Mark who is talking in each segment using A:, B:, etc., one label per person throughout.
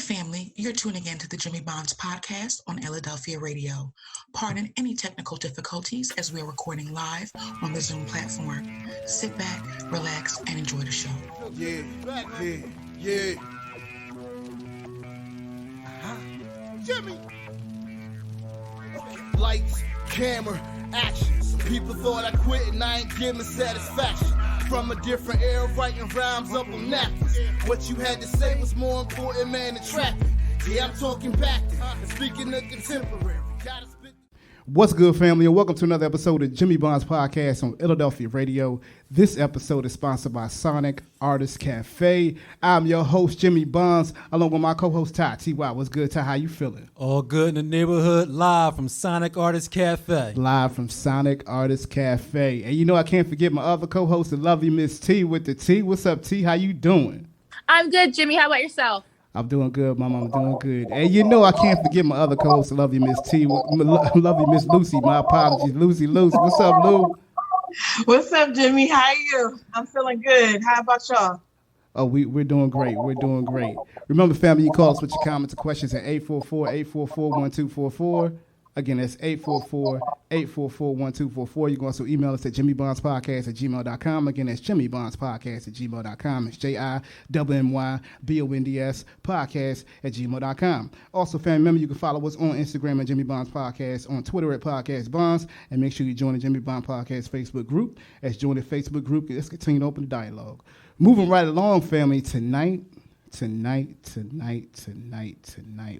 A: family, you're tuning in to the Jimmy Bonds podcast on Illadelphia Radio. Pardon any technical difficulties as we are recording live on the Zoom platform. Sit back, relax, and enjoy the show.
B: Yeah. Jimmy. Lights, camera, action. Some people thought I quit and I ain't giving satisfaction. From a different era, writing rhymes up on napkins. What you had to say was more important, man, than trapping. Yeah, I'm talking back and speaking of contemporary.
C: What's good, family, and welcome to another episode of Jimmy Bonds Podcast on Illadelphia Radio. This episode is sponsored by Sonic Artist Cafe. I'm your host, Jimmy Bonds, along with my co-host, Ty. T.Y., what's good, Ty? How you feeling?
D: All good in the neighborhood, live from Sonic Artist Cafe.
C: Live from Sonic Artist Cafe. And you know I can't forget my other co-host, the lovely Miss T with the T. What's up, T? How you doing?
E: I'm good, Jimmy. How about yourself?
C: I'm doing good, Mama. I'm doing good. And you know I can't forget my other co-host, the lovely Miss T, lovely Miss Lucy. My apologies, Lucy. What's up, Lou?
F: What's up, Jimmy? How are you? I'm feeling good. How about y'all?
C: Oh, we're doing great. We're doing great. Remember, family, you call us with your comments or questions at 844-844-1244. Again, that's 844-844-1244. You can also email us at jimmybondspodcast@gmail.com. Again, that's jimmybondspodcast@gmail.com. It's JIMMYBONDS podcast@gmail.com. Also, family, remember you can follow us on Instagram at Jimmy Bonds Podcast, on Twitter at Podcast Bonds, and make sure you join the Jimmy Bond Podcast Facebook group. Let's join the Facebook group. Let's continue to open the dialogue. Moving right along, family, tonight,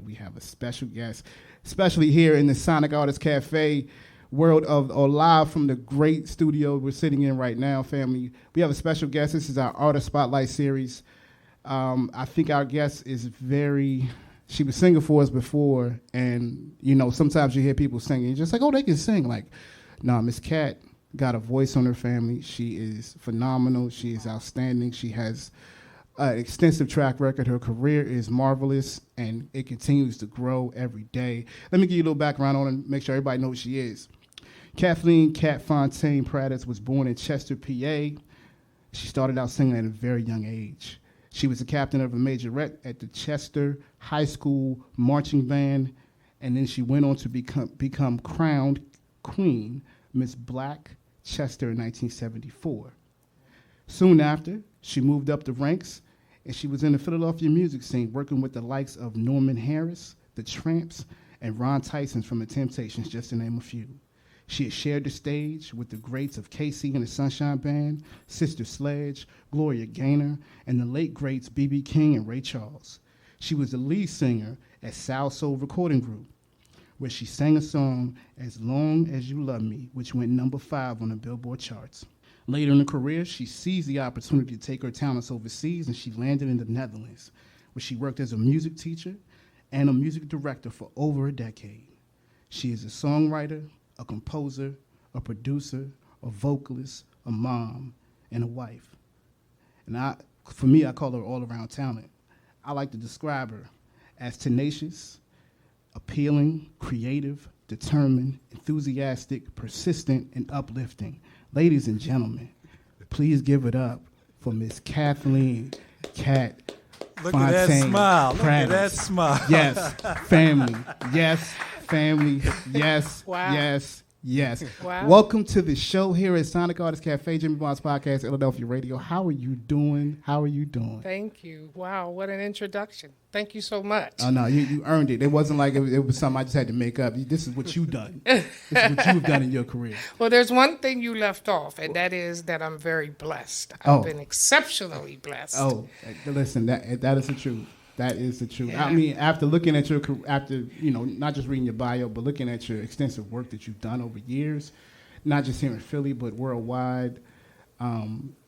C: we have a special guest, especially here in the Sonic Artist Cafe world or live from the great studio we're sitting in right now, family. We have a special guest. This is our Artist Spotlight series. I think our guest is she was singing for us before, and, you know, sometimes you hear people singing, you're just like, oh, they can sing. Like, no, Miss Kat got a voice on her, family. She is phenomenal. She is outstanding. She has extensive track record. Her career is marvelous, and it continues to grow every day. Let me give you a little background on her and make sure everybody knows who she is. Kathleen Kat Fontaine Praddis was born in Chester, PA. She started out singing at a very young age. She was the captain of a majorette at the Chester High School marching band, and then she went on to become crowned Queen, Miss Black Chester in 1974. Soon after, she moved up the ranks, and she was in the Philadelphia music scene, working with the likes of Norman Harris, the Tramps, and Ron Tyson from the Temptations, just to name a few. She has shared the stage with the greats of KC and the Sunshine Band, Sister Sledge, Gloria Gaynor, and the late greats B.B. King and Ray Charles. She was the lead singer at Soul Soul Recording Group, where she sang a song, As Long As You Love Me, which went number 5 on the Billboard charts. Later in her career, she seized the opportunity to take her talents overseas, and she landed in the Netherlands, where she worked as a music teacher and a music director for over a decade. She is a songwriter, a composer, a producer, a vocalist, a mom, and a wife. And for me, I call her all-around talent. I like to describe her as tenacious, appealing, creative, determined, enthusiastic, persistent, and uplifting. Ladies and gentlemen, please give it up for Miss Kathleen Kat
D: Look
C: Fontaine.
D: at that smile.
C: Praddis.
D: Look at that smile.
C: Yes, family. Yes, family. Yes,
E: Wow.
C: yes, yes.
E: Wow.
C: Welcome to the show here at Sonic Artist Cafe, Jimmy Bonds Podcast, Illadelphia Radio. How are you doing? How are you doing?
E: Thank you. Wow, what an introduction. Thank you so much.
C: Oh, no, you earned it. It wasn't like it was something I just had to make up. This is what you've done. This is what you've done in your career.
E: Well, there's one thing you left off, and that is that I'm very blessed. I've been exceptionally blessed.
C: Oh, listen, that is the truth. That is the truth.
E: Yeah.
C: I mean, after looking at not just reading your bio, but looking at your extensive work that you've done over years, not just here in Philly, but worldwide,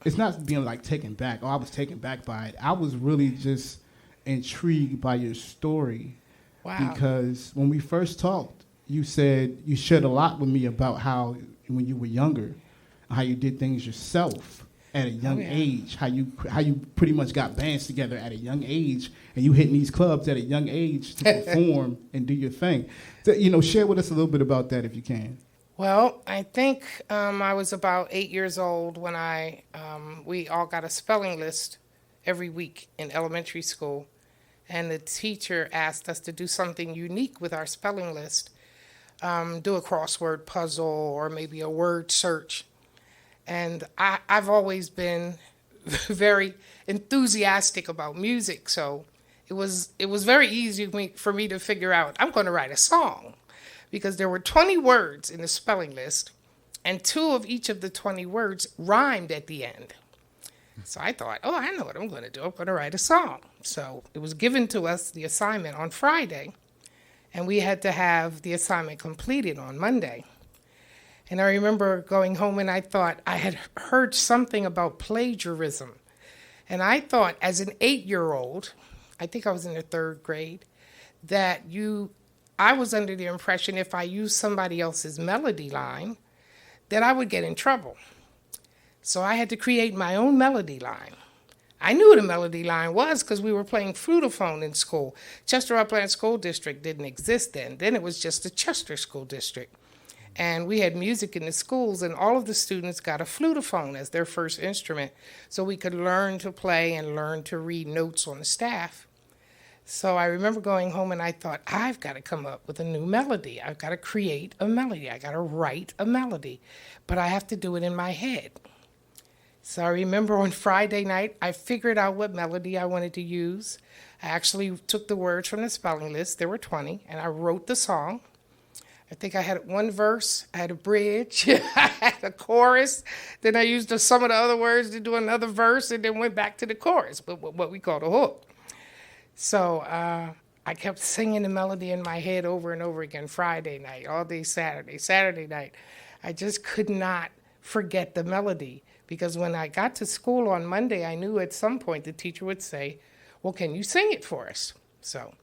C: it's not being like taken back. Oh, I was taken back by it. I was really just intrigued by your story.
E: Wow.
C: Because when we first talked, you said you shared a lot with me about how when you were younger, how you did things yourself at a young age, how you pretty much got bands together at a young age, and you hitting these clubs at a young age to perform and do your thing. So, share with us a little bit about that if you can.
E: Well, I think I was about 8 years old when we all got a spelling list every week in elementary school. and the teacher asked us to do something unique with our spelling list, do a crossword puzzle or maybe a word search. And I've always been very enthusiastic about music, so it was very easy for me to figure out I'm going to write a song, because there were 20 words in the spelling list, and 2 of each of the 20 words rhymed at the end. So I thought, oh, I know what I'm going to do. I'm going to write a song. So it was given to us, the assignment, on Friday, and we had to have the assignment completed on Monday. And I remember going home and I thought I had heard something about plagiarism. And I thought, as an 8-year-old, I think I was in the 3rd grade, that I was under the impression if I used somebody else's melody line, that I would get in trouble. So I had to create my own melody line. I knew what a melody line was because we were playing flutophone in school. Chester Upland School District didn't exist then. Then it was just the Chester School District. And we had music in the schools, and all of the students got a flutophone as their first instrument, so we could learn to play and learn to read notes on the staff. So I remember going home and I thought, I've got to come up with a new melody. I've got to create a melody. I got to write a melody, but I have to do it in my head. So I remember on Friday night, I figured out what melody I wanted to use. I actually took the words from the spelling list. There were 20, and I wrote the song. I think I had one verse, I had a bridge, I had a chorus. Then I used some of the other words to do another verse, and then went back to the chorus, what we call the hook. So I kept singing the melody in my head over and over again Friday night, all day Saturday night. I just could not forget the melody, because when I got to school on Monday, I knew at some point the teacher would say, well, can you sing it for us? So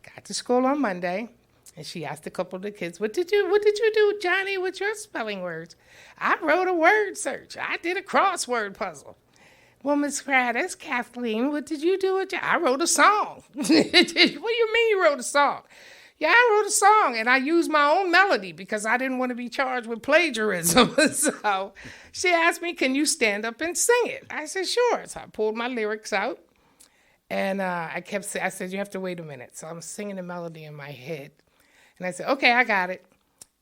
E: got to school on Monday, and she asked a couple of the kids, what did you do, Johnny, with your spelling words? I wrote a word search. I did a crossword puzzle. Well, Miss Gradis, Kathleen, what did you do with your... I wrote a song. What do you mean you wrote a song? Yeah, I wrote a song, and I used my own melody because I didn't want to be charged with plagiarism. So she asked me, can you stand up and sing it? I said, sure. So I pulled my lyrics out, and I said, you have to wait a minute. So I'm singing the melody in my head. And I said, okay, I got it.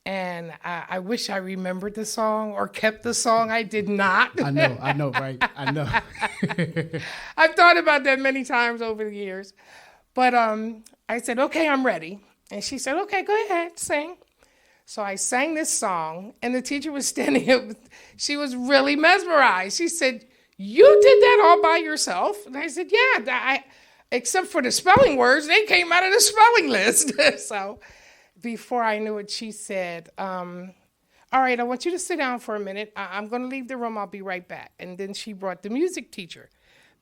E: And I wish I remembered the song or kept the song. I did not.
C: I know, right? I know.
E: I've thought about that many times over the years. But I said, okay, I'm ready. And she said, okay, go ahead, sing. So I sang this song, and the teacher was standing up. She was really mesmerized. She said, you did that all by yourself? And I said, yeah, except for the spelling words, they came out of the spelling list. So before I knew it, she said, all right, I want you to sit down for a minute. I'm going to leave the room. I'll be right back. And then she brought the music teacher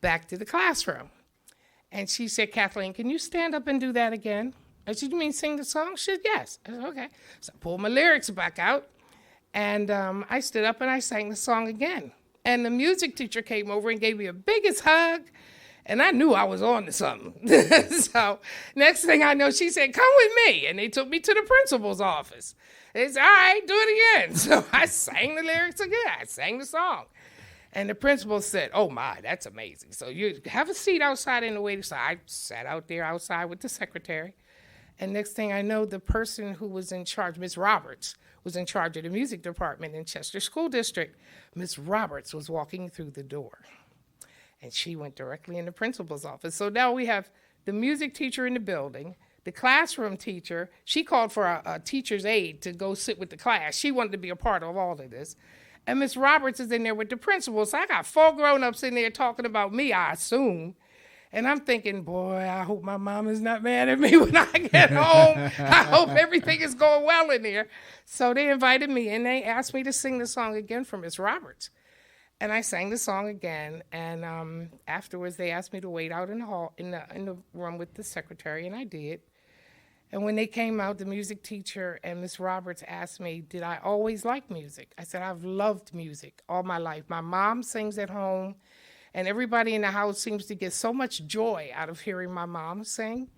E: back to the classroom. And she said, Kathleen, can you stand up and do that again? I said, you mean sing the song? She said, yes. I said, okay. So I pulled my lyrics back out, and I stood up and I sang the song again. And the music teacher came over and gave me a biggest hug, and I knew I was on to something. So next thing I know, she said, come with me. And they took me to the principal's office. They said, all right, do it again. So I sang the lyrics again. I sang the song. And the principal said, oh, my, that's amazing. So you have a seat outside in the waiting. So I sat out there outside with the secretary. And next thing I know, the person who was in charge, Miss Roberts, was in charge of the music department in Chester School District. Miss Roberts was walking through the door. And she went directly in the principal's office. So now we have the music teacher in the building, the classroom teacher. She called for a teacher's aide to go sit with the class. She wanted to be a part of all of this. And Miss Roberts is in there with the principal. So I got 4 grown-ups in there talking about me, I assume. And I'm thinking, boy, I hope my mom is not mad at me when I get home. I hope everything is going well in there. So they invited me, and they asked me to sing the song again for Miss Roberts. And I sang the song again, and afterwards they asked me to wait out in the hall, in the room with the secretary, and I did. And when they came out, the music teacher and Miss Roberts asked me, did I always like music? I said, I've loved music all my life. My mom sings at home, and everybody in the house seems to get so much joy out of hearing my mom sing.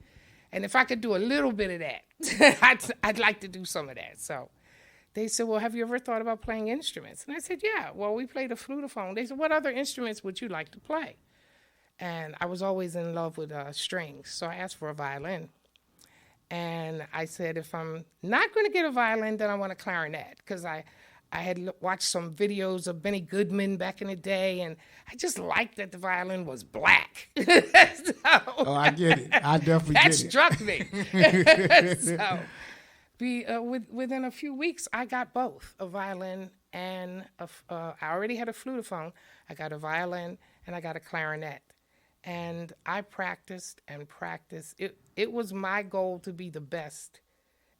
E: And if I could do a little bit of that, I'd like to do some of that. So they said, well, have you ever thought about playing instruments? And I said, yeah. Well, we play the flutophone. They said, what other instruments would you like to play? And I was always in love with strings, so I asked for a violin. And I said, if I'm not going to get a violin, then I want a clarinet, because I had watched some videos of Benny Goodman back in the day, and I just liked that the violin was black.
C: Oh, I get it. I definitely get it.
E: That struck me. So within a few weeks, I got both, a violin and I already had a flutophone. I got a violin and I got a clarinet. And I practiced and practiced. It was my goal to be the best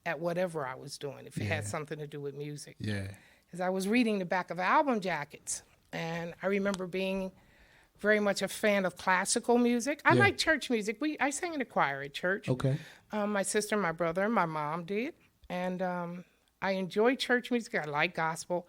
E: at whatever I was doing, if it had something to do with music.
C: Yeah.
E: As I was reading the back of album jackets, and I remember being very much a fan of classical music. I like church music. I sang in the choir at church.
C: Okay.
E: My sister, my brother, and my mom did. And I enjoy church music. I like gospel.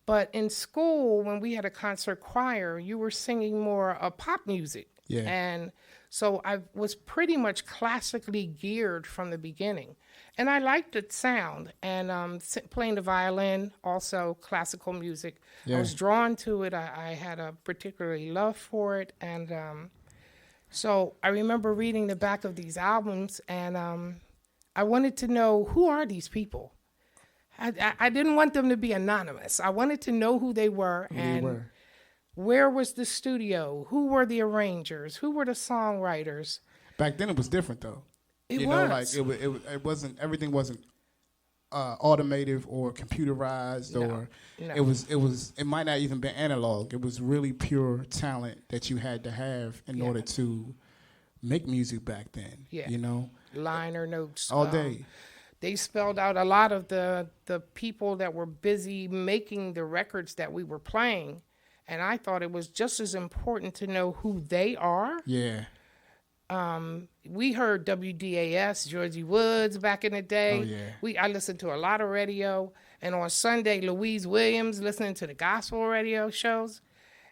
E: But in school, when we had a concert choir, you were singing more pop music.
C: Yeah.
E: And so I was pretty much classically geared from the beginning. And I liked the sound. And playing the violin, also classical music, I was drawn to it. I had a particular love for it. And so I remember reading the back of these albums, and I wanted to know, who are these people? I didn't want them to be anonymous. I wanted to know who they were. Where was the studio? Who were the arrangers? Who were the songwriters?
C: Back then it was different though.
E: It
C: wasn't everything wasn't automated or computerized or it might not even been analog. It was really pure talent that you had to have in order to make music back then.
E: Yeah.
C: You know?
E: Liner notes.
C: All day.
E: They spelled out a lot of the people that were busy making the records that we were playing. And I thought it was just as important to know who they are.
C: Yeah.
E: We heard WDAS, Georgie Woods back in the day.
C: Oh, yeah.
E: I listened to a lot of radio. And on Sunday, Louise Williams, listening to the gospel radio shows.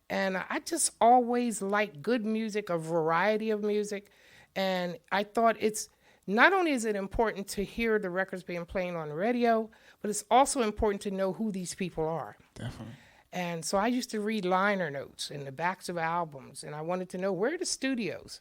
E: And I just always liked good music, a variety of music. And I thought not only is it important to hear the records being played on the radio, but it's also important to know who these people are.
C: Definitely.
E: And so I used to read liner notes in the backs of albums, and I wanted to know, where are the studios?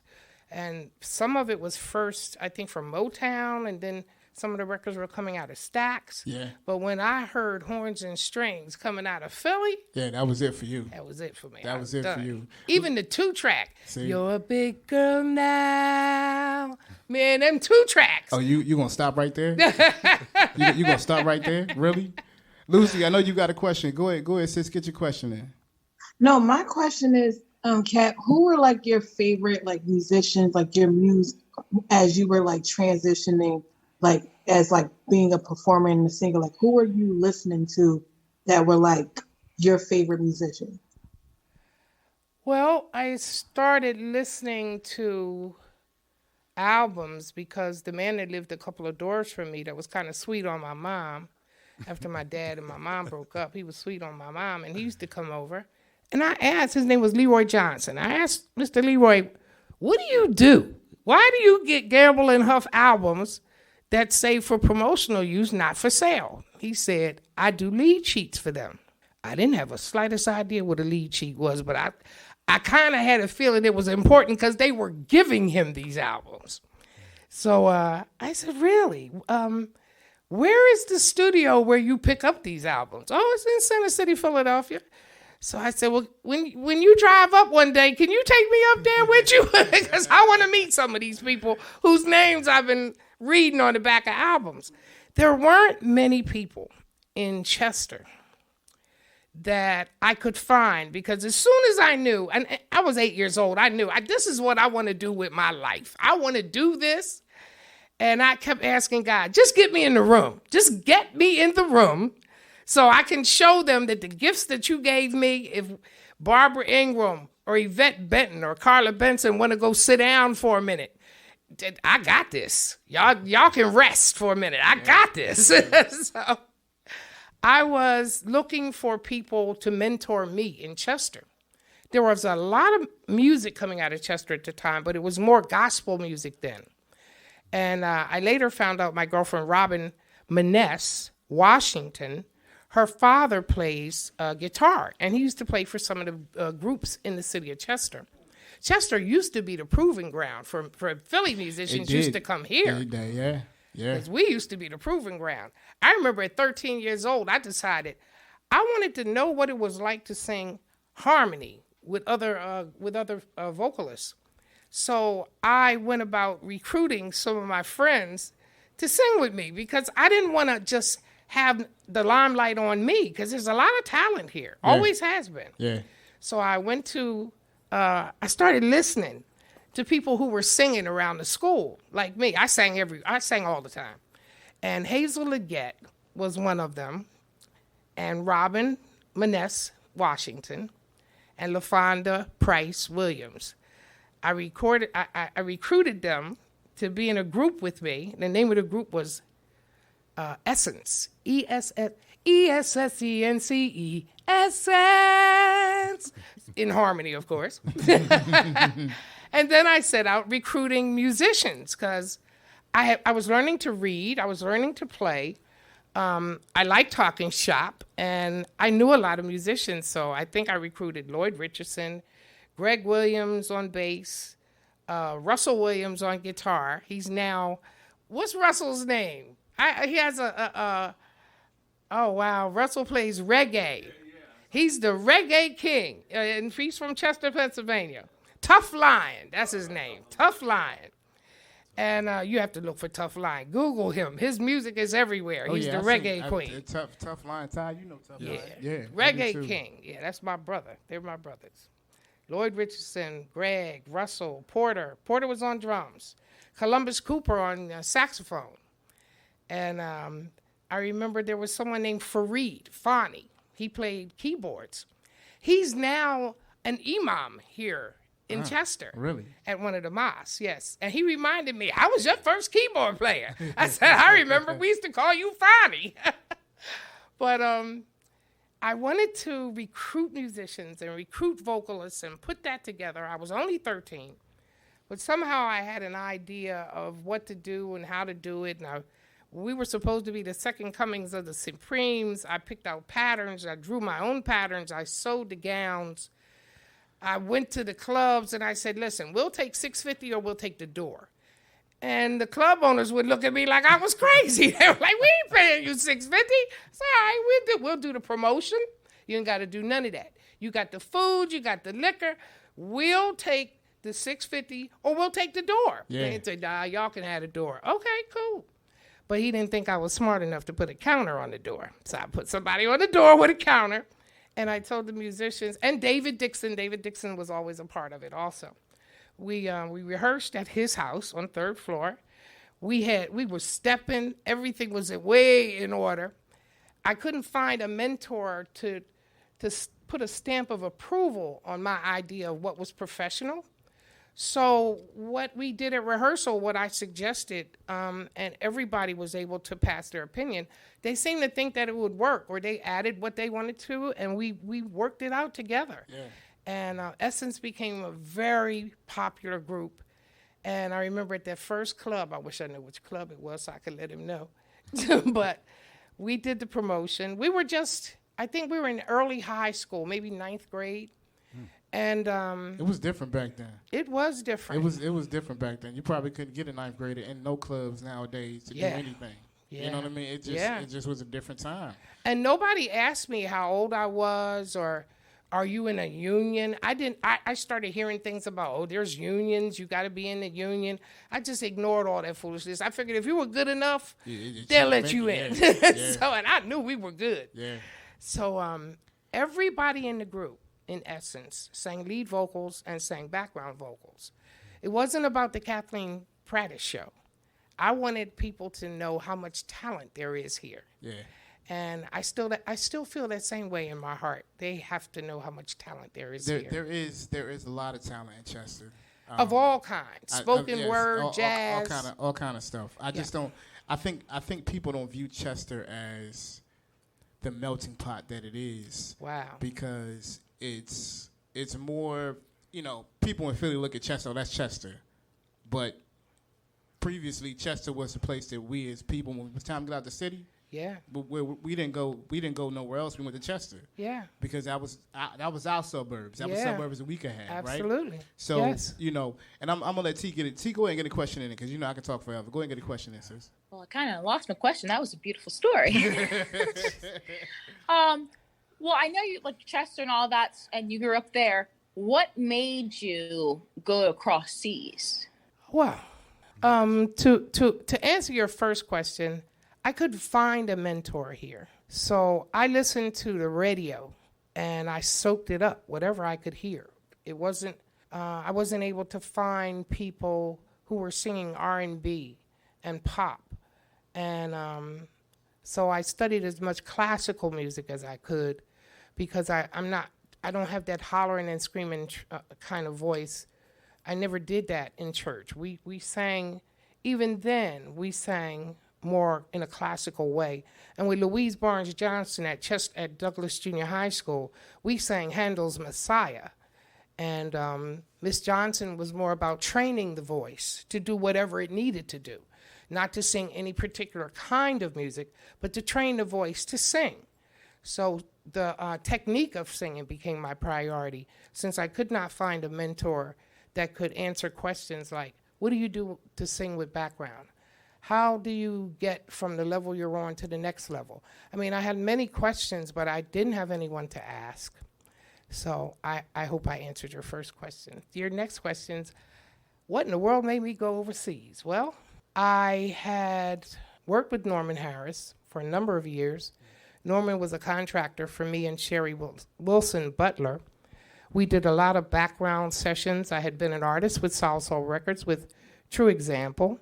E: And some of it was first, I think, from Motown, and then some of the records were coming out of Stax.
C: Yeah.
E: But when I heard Horns and Strings coming out of Philly,
C: yeah, that was it for you.
E: that was it for me.
C: That was it for you.
E: Even the 2-track.
C: See?
E: You're a big girl now. Man, them 2 tracks.
C: Oh, you gonna stop right there? you gonna stop right there? Really? Lucy, I know you got a question. Go ahead, sis, get your question in.
F: No, my question is, Kat, who were like your favorite like musicians, like your muse, as you were like transitioning, like as like being a performer and a singer? Like, who were you listening to that were like your favorite musician?
E: Well, I started listening to albums because the man that lived a couple of doors from me, that was kind of sweet on my mom. After my dad and my mom broke up, he was sweet on my mom, and he used to come over. And I asked, his name was Leroy Johnson. I asked Mr. Leroy, what do you do? Why do you get Gamble and Huff albums that say for promotional use, not for sale? He said, I do lead sheets for them. I didn't have a slightest idea what a lead sheet was, but I kind of had a feeling it was important because they were giving him these albums. So I said, really? Where is the studio where you pick up these albums? Oh, it's in Center City, Philadelphia. So I said, well, when you drive up one day, can you take me up there with you? Because I want to meet some of these people whose names I've been reading on the back of albums. There weren't many people in Chester that I could find, because as soon as I knew, and I was 8 years old, I knew this is what I want to do with my life. I want to do this. And I kept asking God, just get me in the room. Just get me in the room so I can show them that the gifts that you gave me, if Barbara Ingram or Yvette Benton or Carla Benson want to go sit down for a minute, I got this. Y'all can rest for a minute. I got this. So I was looking for people to mentor me in Chester. There was a lot of music coming out of Chester at the time, but it was more gospel music then. And I later found out my girlfriend, Robin Maness, Washington, her father plays guitar, and he used to play for some of the groups in the city of Chester. Chester used to be the proving ground for Philly musicians used to come here.
C: Yeah.
E: Because we used to be the proving ground. I remember at 13 years old, I decided I wanted to know what it was like to sing harmony with other vocalists. So I went about recruiting some of my friends to sing with me because I didn't want to just have the limelight on me because there's a lot of talent here. Yeah. Always has been.
C: Yeah.
E: So I went to, I started listening to people who were singing around the school, like me. I sang all the time. And Hazel Leggett was one of them, and Robin Maness Washington, and LaFonda Price Williams. I recruited them to be in a group with me. The name of the group was Essence, E-S-S-E-N-C-E, Essence, in harmony, of course. And then I set out recruiting musicians because I was learning to read, I was learning to play. I liked talking shop, and I knew a lot of musicians, so I think I recruited Lloyd Richardson, Greg Williams on bass, Russell Williams on guitar. He's now, what's Russell's name? He has oh wow, Russell plays reggae. He's the reggae king, and he's from Chester, Pennsylvania. Tough Lion, that's his name, Tough Lion. And you have to look for Tough Lion. Google him. His music is everywhere. He's the reggae queen.
C: Tough Lion, Ty, you know Tough Lion.
E: Yeah, reggae king. Yeah, that's my brother. They're my brothers. Lloyd Richardson, Greg, Russell, Porter. Porter was on drums. Columbus Cooper on saxophone. And I remember there was someone named Fareed Fani. He played keyboards. He's now an imam here in Chester.
C: Really?
E: At one of the mosques, yes. And he reminded me, I was your first keyboard player. I said, I remember we used to call you Fani. But I wanted to recruit musicians and recruit vocalists and put that together. I was only 13. But somehow I had an idea of what to do and how to do it. And we were supposed to be the second comings of the Supremes. I picked out patterns. I drew my own patterns. I sewed the gowns. I went to the clubs and I said, listen, we'll take $650 or we'll take the door. And the club owners would look at me like I was crazy. They were like, we ain't paying you $650. I said, all right, we'll do the promotion. You ain't got to do none of that. You got the food, you got the liquor. We'll take the $650 or we'll take the door.
C: Yeah.
E: They said, nah, y'all can have the door. Okay, cool. But he didn't think I was smart enough to put a counter on the door. So I put somebody on the door with a counter. And I told the musicians, and David Dixon was always a part of it also. We rehearsed at his house on 3rd floor. We were stepping, everything was way in order. I couldn't find a mentor to put a stamp of approval on my idea of what was professional. So what we did at rehearsal, what I suggested, and everybody was able to pass their opinion, they seemed to think that it would work, or they added what they wanted to, and we worked it out together. Yeah. And Essence became a very popular group. And I remember at that first club, I wish I knew which club it was so I could let him know. But we did the promotion. We were I think we were in early high school, maybe 9th grade. And
C: it was different back then.
E: It was different.
C: It was different back then. You probably couldn't get a 9th grader in no clubs nowadays to do anything. Yeah. You know what I mean? It just was a different time.
E: And nobody asked me how old I was or are you in a union? I started hearing things about, there's unions, you got to be in the union. I just ignored all that foolishness. I figured if you were good enough, they'll let you in. So, and I knew we were good. Yeah. So everybody in the group, in essence, sang lead vocals and sang background vocals. It wasn't about the Kathleen Prattis show. I wanted people to know how much talent there is here. Yeah. And I still feel that same way in my heart. They have to know how much talent there is here.
C: There is a lot of talent in Chester.
E: Of all kinds. Spoken word, jazz.
C: All kind of stuff. I just don't. I think people don't view Chester as the melting pot that it is. Wow. Because it's more, people in Philly look at Chester, that's Chester. But previously, Chester was the place that we as people, when it was time to get out the city,
E: Yeah.
C: But we didn't go nowhere else. We went to Chester.
E: Yeah.
C: Because that was our suburbs. That was suburbs that we could have, right?
E: Absolutely.
C: So,
E: yes.
C: And I'm going to let T get it. T, go ahead and get a question in it because, I can talk forever. Go ahead and get a question in, sis.
G: Well, I kind of lost my question. That was a beautiful story. Well, I know you like Chester and all that, and you grew up there. What made you go across seas?
E: Wow. To answer your first question, I could find a mentor here. So I listened to the radio and I soaked it up, whatever I could hear. It wasn't, I wasn't able to find people who were singing R&B and pop. And so I studied as much classical music as I could because I don't have that hollering and screaming kind of voice. I never did that in church. We sang, even then, we sang more in a classical way. And with Louise Barnes Johnson at Douglas Junior High School, we sang Handel's Messiah. And Miss Johnson was more about training the voice to do whatever it needed to do, not to sing any particular kind of music, but to train the voice to sing. So the technique of singing became my priority, since I could not find a mentor that could answer questions like, what do you do to sing with background? How do you get from the level you're on to the next level? I mean, I had many questions, but I didn't have anyone to ask. So I hope I answered your first question. Your next question's, what in the world made me go overseas? Well, I had worked with Norman Harris for a number of years. Norman was a contractor for me and Sherry Wilson Butler. We did a lot of background sessions. I had been an artist with Soul Soul Records with True Example.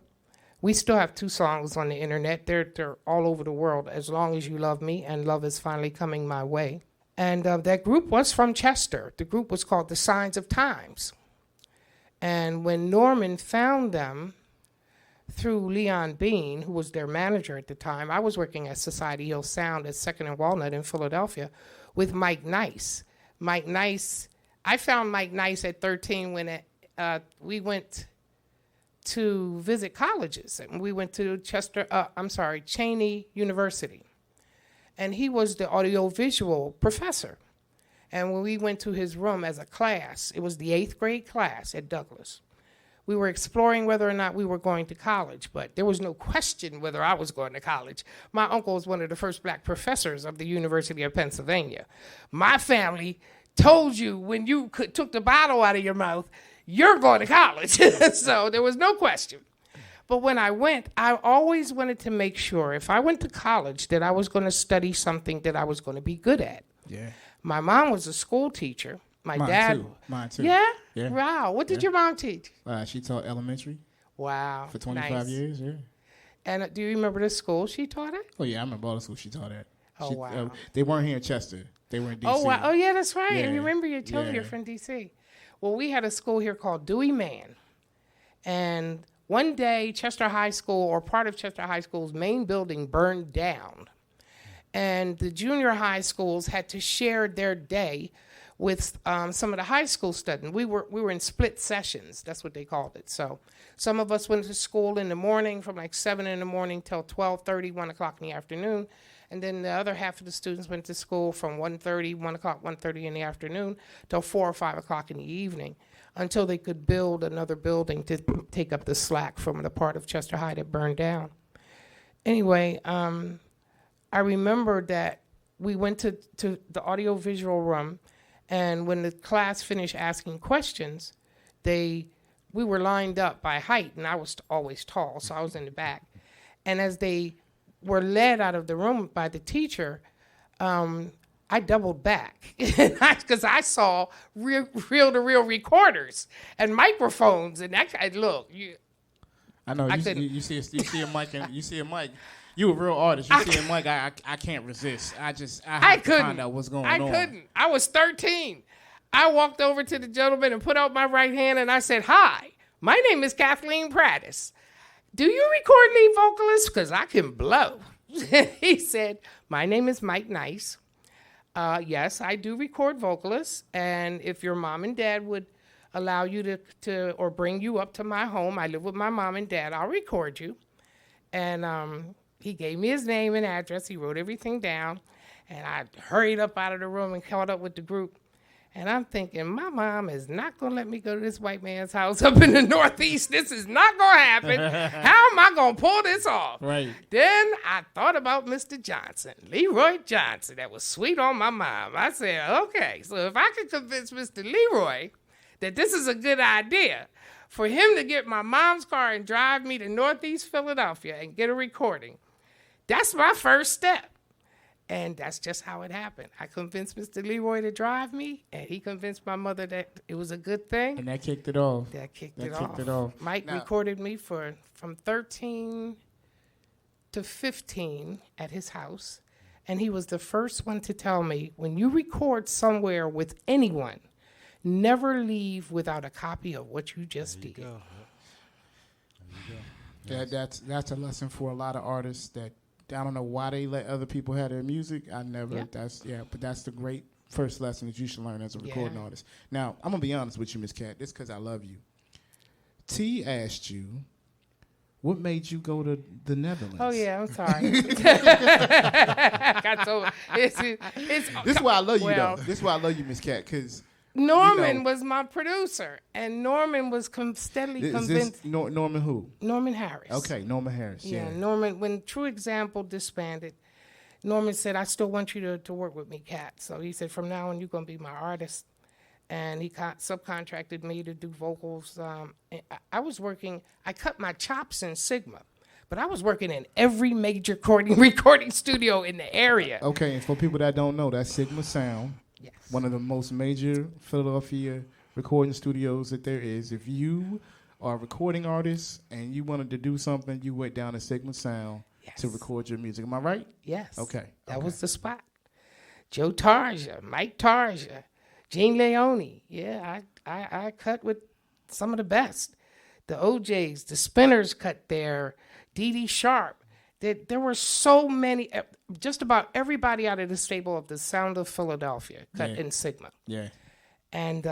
E: We still have 2 songs on the internet. They're all over the world, As Long As You Love Me and Love Is Finally Coming My Way. And that group was from Chester. The group was called The Signs of Times. And when Norman found them through Leon Bean, who was their manager at the time, I was working at Society Hill Sound at 2nd and Walnut in Philadelphia with Mike Nice. Mike Nice, I found Mike Nice at 13 when we went to visit colleges. And we went to Cheney University. And he was the audiovisual professor. And when we went to his room as a class, it was the 8th grade class at Douglas. We were exploring whether or not we were going to college, but there was no question whether I was going to college. My uncle was one of the first black professors of the University of Pennsylvania. My family told you when you took the bottle out of your mouth, you're going to college. So there was no question. But when I went, I always wanted to make sure if I went to college that I was going to study something that I was going to be good at.
C: Yeah.
E: My mom was a school teacher. Mine dad.
C: Mine too.
E: Yeah?
C: Yeah.
E: Wow. What did your mom teach?
C: She taught elementary.
E: Wow.
C: For 25
E: nice.
C: years, yeah.
E: And do you remember the school she taught at?
C: Oh, yeah, I remember all the school she taught at.
E: Oh, wow.
C: They weren't here in Chester. They were in D.C.
E: Oh, wow. Oh, yeah, that's right.
C: Yeah.
E: And you remember you told me you're from D.C. Well, we had a school here called Dewey Man. And one day, Chester High School, or part of Chester High School's main building, burned down. And the junior high schools had to share their day with some of the high school students. We were in split sessions. That's what they called it. So some of us went to school in the morning from like 7 in the morning till 12:30, 1 o'clock in the afternoon. And then the other half of the students went to school from 1:30, 1 o'clock, 1:30 in the afternoon till 4 or 5 o'clock in the evening until they could build another building to take up the slack from the part of Chester High that burned down. Anyway, I remember that we went to the audiovisual room, and when the class finished asking questions, we were lined up by height, and I was always tall, so I was in the back. And as they were led out of the room by the teacher, I doubled back because I saw reel-to-reel recorders and microphones, and
C: I know you see a mic and you see a mic. You a real artist. You see a mic. I can't resist. I have to find out what's going on.
E: I couldn't. I was 13. I walked over to the gentleman and put out my right hand and I said, "Hi, my name is Kathleen Prattis. Do you record lead vocalists? Because I can blow." He said, "My name is Mike Nice. Yes, I do record vocalists. And if your mom and dad would allow you to or bring you up to my home, I live with my mom and dad, I'll record you." And he gave me his name and address. He wrote everything down. And I hurried up out of the room and caught up with the group. And I'm thinking, my mom is not going to let me go to this white man's house up in the Northeast. This is not going to happen. How am I going to pull this off?
C: Right.
E: Then I thought about Mr. Johnson, Leroy Johnson. That was sweet on my mom. I said, okay, so if I could convince Mr. Leroy that this is a good idea for him to get my mom's car and drive me to Northeast Philadelphia and get a recording, that's my first step. And that's just how it happened. I convinced Mr. Leroy to drive me, and he convinced my mother that it was a good thing.
C: And that kicked it off.
E: That kicked it off. Mike recorded me from 13 to 15 at his house, and he was the first one to tell me, when you record somewhere with anyone, never leave without a copy of what you just did.
D: Go.
C: Yeah, that's a lesson for a lot of artists that I don't know why they let other people have their music. I never.
E: Yeah.
C: But that's the great first lesson that you should learn as a recording artist. Now, I'm gonna be honest with you, Miss Kat. This because I love you. T asked you, what made you go to the Netherlands?
E: Oh yeah, I'm sorry.
C: This is why I love you, though. This is why I love you, Miss Kat, because
E: Norman was my producer, and Norman was steadily convinced.
C: Norman who?
E: Norman Harris.
C: Okay, Norman Harris. Yeah,
E: Norman. When True Example disbanded, Norman said, "I still want you to work with me, Kat." So he said, "From now on, you're gonna be my artist," and he subcontracted me to do vocals. I was working. I cut my chops in Sigma, but I was working in every major recording studio in the area.
C: Okay, and for people that don't know, that's Sigma Sound.
E: Yes.
C: One of the most major Philadelphia recording studios that there is. If you are a recording artist and you wanted to do something, you went down to Sigma Sound to record your music. Am I right?
E: Yes.
C: Okay.
E: That was the spot. Joe Tarja, Mike Tarja, Gene Leone. Yeah, I cut with some of the best. The OJs, the Spinners cut there, Dee Dee Sharp. There were so many, just about everybody out of the stable of the Sound of Philadelphia cut in Sigma.
C: Yeah.
E: And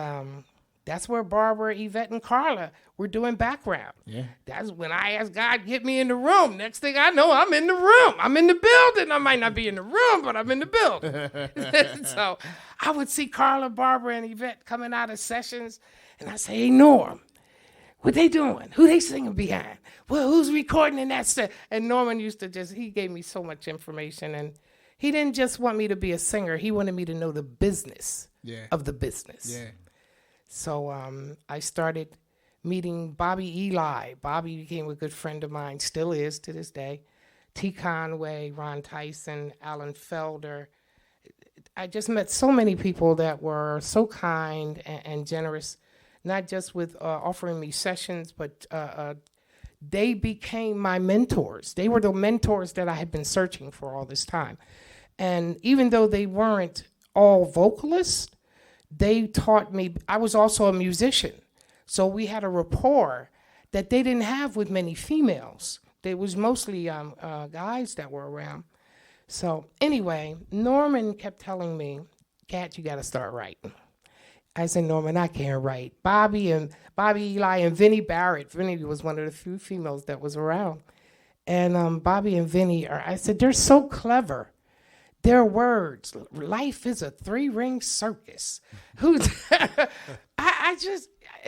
E: that's where Barbara, Yvette, and Carla were doing background.
C: Yeah.
E: That's when I asked God, get me in the room. Next thing I know, I'm in the room. I'm in the building. I might not be in the room, but I'm in the building. So I would see Carla, Barbara, and Yvette coming out of sessions, and I say, hey, Norm, what they doing? Who they singing behind? Well, who's recording in that set? And Norman used to he gave me so much information, and he didn't just want me to be a singer. He wanted me to know the business of the business.
C: Yeah.
E: So I started meeting Bobby Eli. Bobby became a good friend of mine, still is to this day. T. Conway, Ron Tyson, Alan Felder. I just met so many people that were so kind and generous, not just with offering me sessions, but they became my mentors. They were the mentors that I had been searching for all this time. And even though they weren't all vocalists, they taught me. I was also a musician. So we had a rapport that they didn't have with many females. There was mostly guys that were around. So anyway, Norman kept telling me, Kat, you got to start writing. I said, Norman, I can't write. Bobby, Eli, and Vinnie Barrett. Vinnie was one of the few females that was around. And Bobby and Vinnie I said, they're so clever. Their words, life is a 3-ring circus.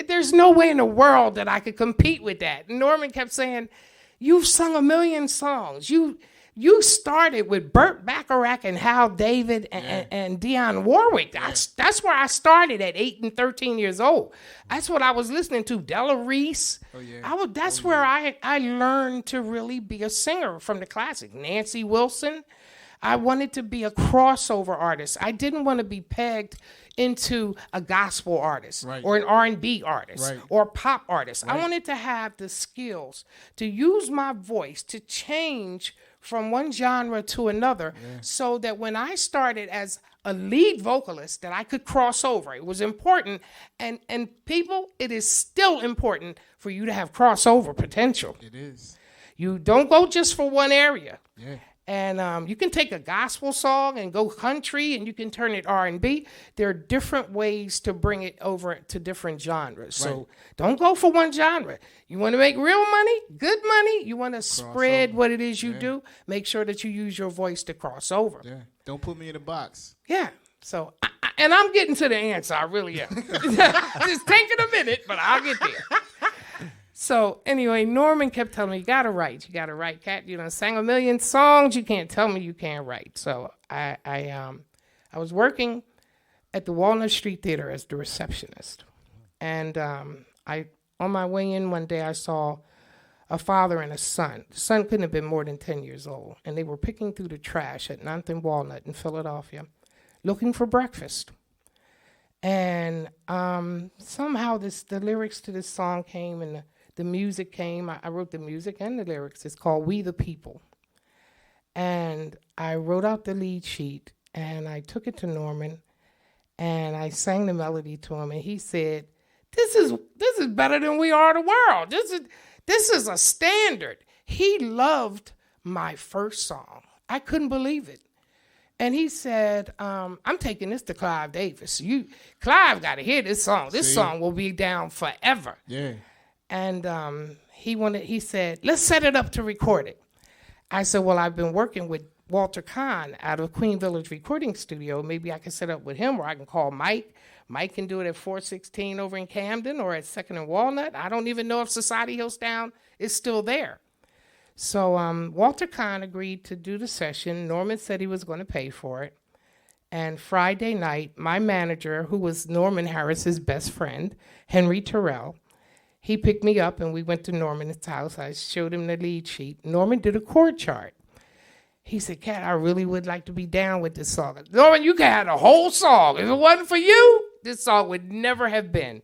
E: There's no way in the world that I could compete with that. And Norman kept saying, you've sung 1 million songs. You started with Burt Bacharach and Hal David and Dionne Warwick. That's where I started at 8 and 13 years old. That's what I was listening to. Della Reese. That's where I learned to really be a singer from the classic. Nancy Wilson. I wanted to be a crossover artist. I didn't want to be pegged into a gospel artist or an R&B artist or a pop artist. I wanted to have the skills to use my voice to change from one genre to another so that when I started as a lead vocalist that I could cross over. It was important. And people, it is still important for you to have crossover potential.
C: It is.
E: You don't go just for one area.
C: Yeah.
E: And you can take a gospel song and go country, and you can turn it R&B. There are different ways to bring it over to different genres. Right. So don't go for one genre. You want to make real money, good money. You want to spread what it is you do. Make sure that you use your voice to cross over.
C: Yeah. Don't put me in a box.
E: Yeah. So, and I'm getting to the answer. I really am. It's taking a minute, but I'll get there. So anyway, Norman kept telling me, you gotta write, Kat. You done sang a million songs. You can't tell me you can't write. So I was working at the Walnut Street Theater as the receptionist, and on my way in one day I saw a father and a son. The son couldn't have been more than 10 years old, and they were picking through the trash at 9th and Walnut in Philadelphia, looking for breakfast. And somehow the lyrics to this song came, and the music came. I wrote the music and the lyrics. It's called We the People. And I wrote out the lead sheet, and I took it to Norman, and I sang the melody to him, and he said, this is better than We Are the World. This is a standard. He loved my first song. I couldn't believe it. And he said, I'm taking this to Clive Davis. Clive got to hear this song. This song will be down forever.
C: Yeah.
E: And he said, let's set it up to record it. I said, well, I've been working with Walter Kahn out of Queen Village Recording Studio. Maybe I can set up with him, or I can call Mike. Mike can do it at 416 over in Camden or at 2nd and Walnut. I don't even know if Society Hillstown is still there. So Walter Kahn agreed to do the session. Norman said he was going to pay for it. And Friday night, my manager, who was Norman Harris's best friend, Henry Terrell, he picked me up and we went to Norman's house. I showed him the lead sheet. Norman did a chord chart. He said, Kat, I really would like to be down with this song. Norman, you can have the whole song. If it wasn't for you, this song would never have been.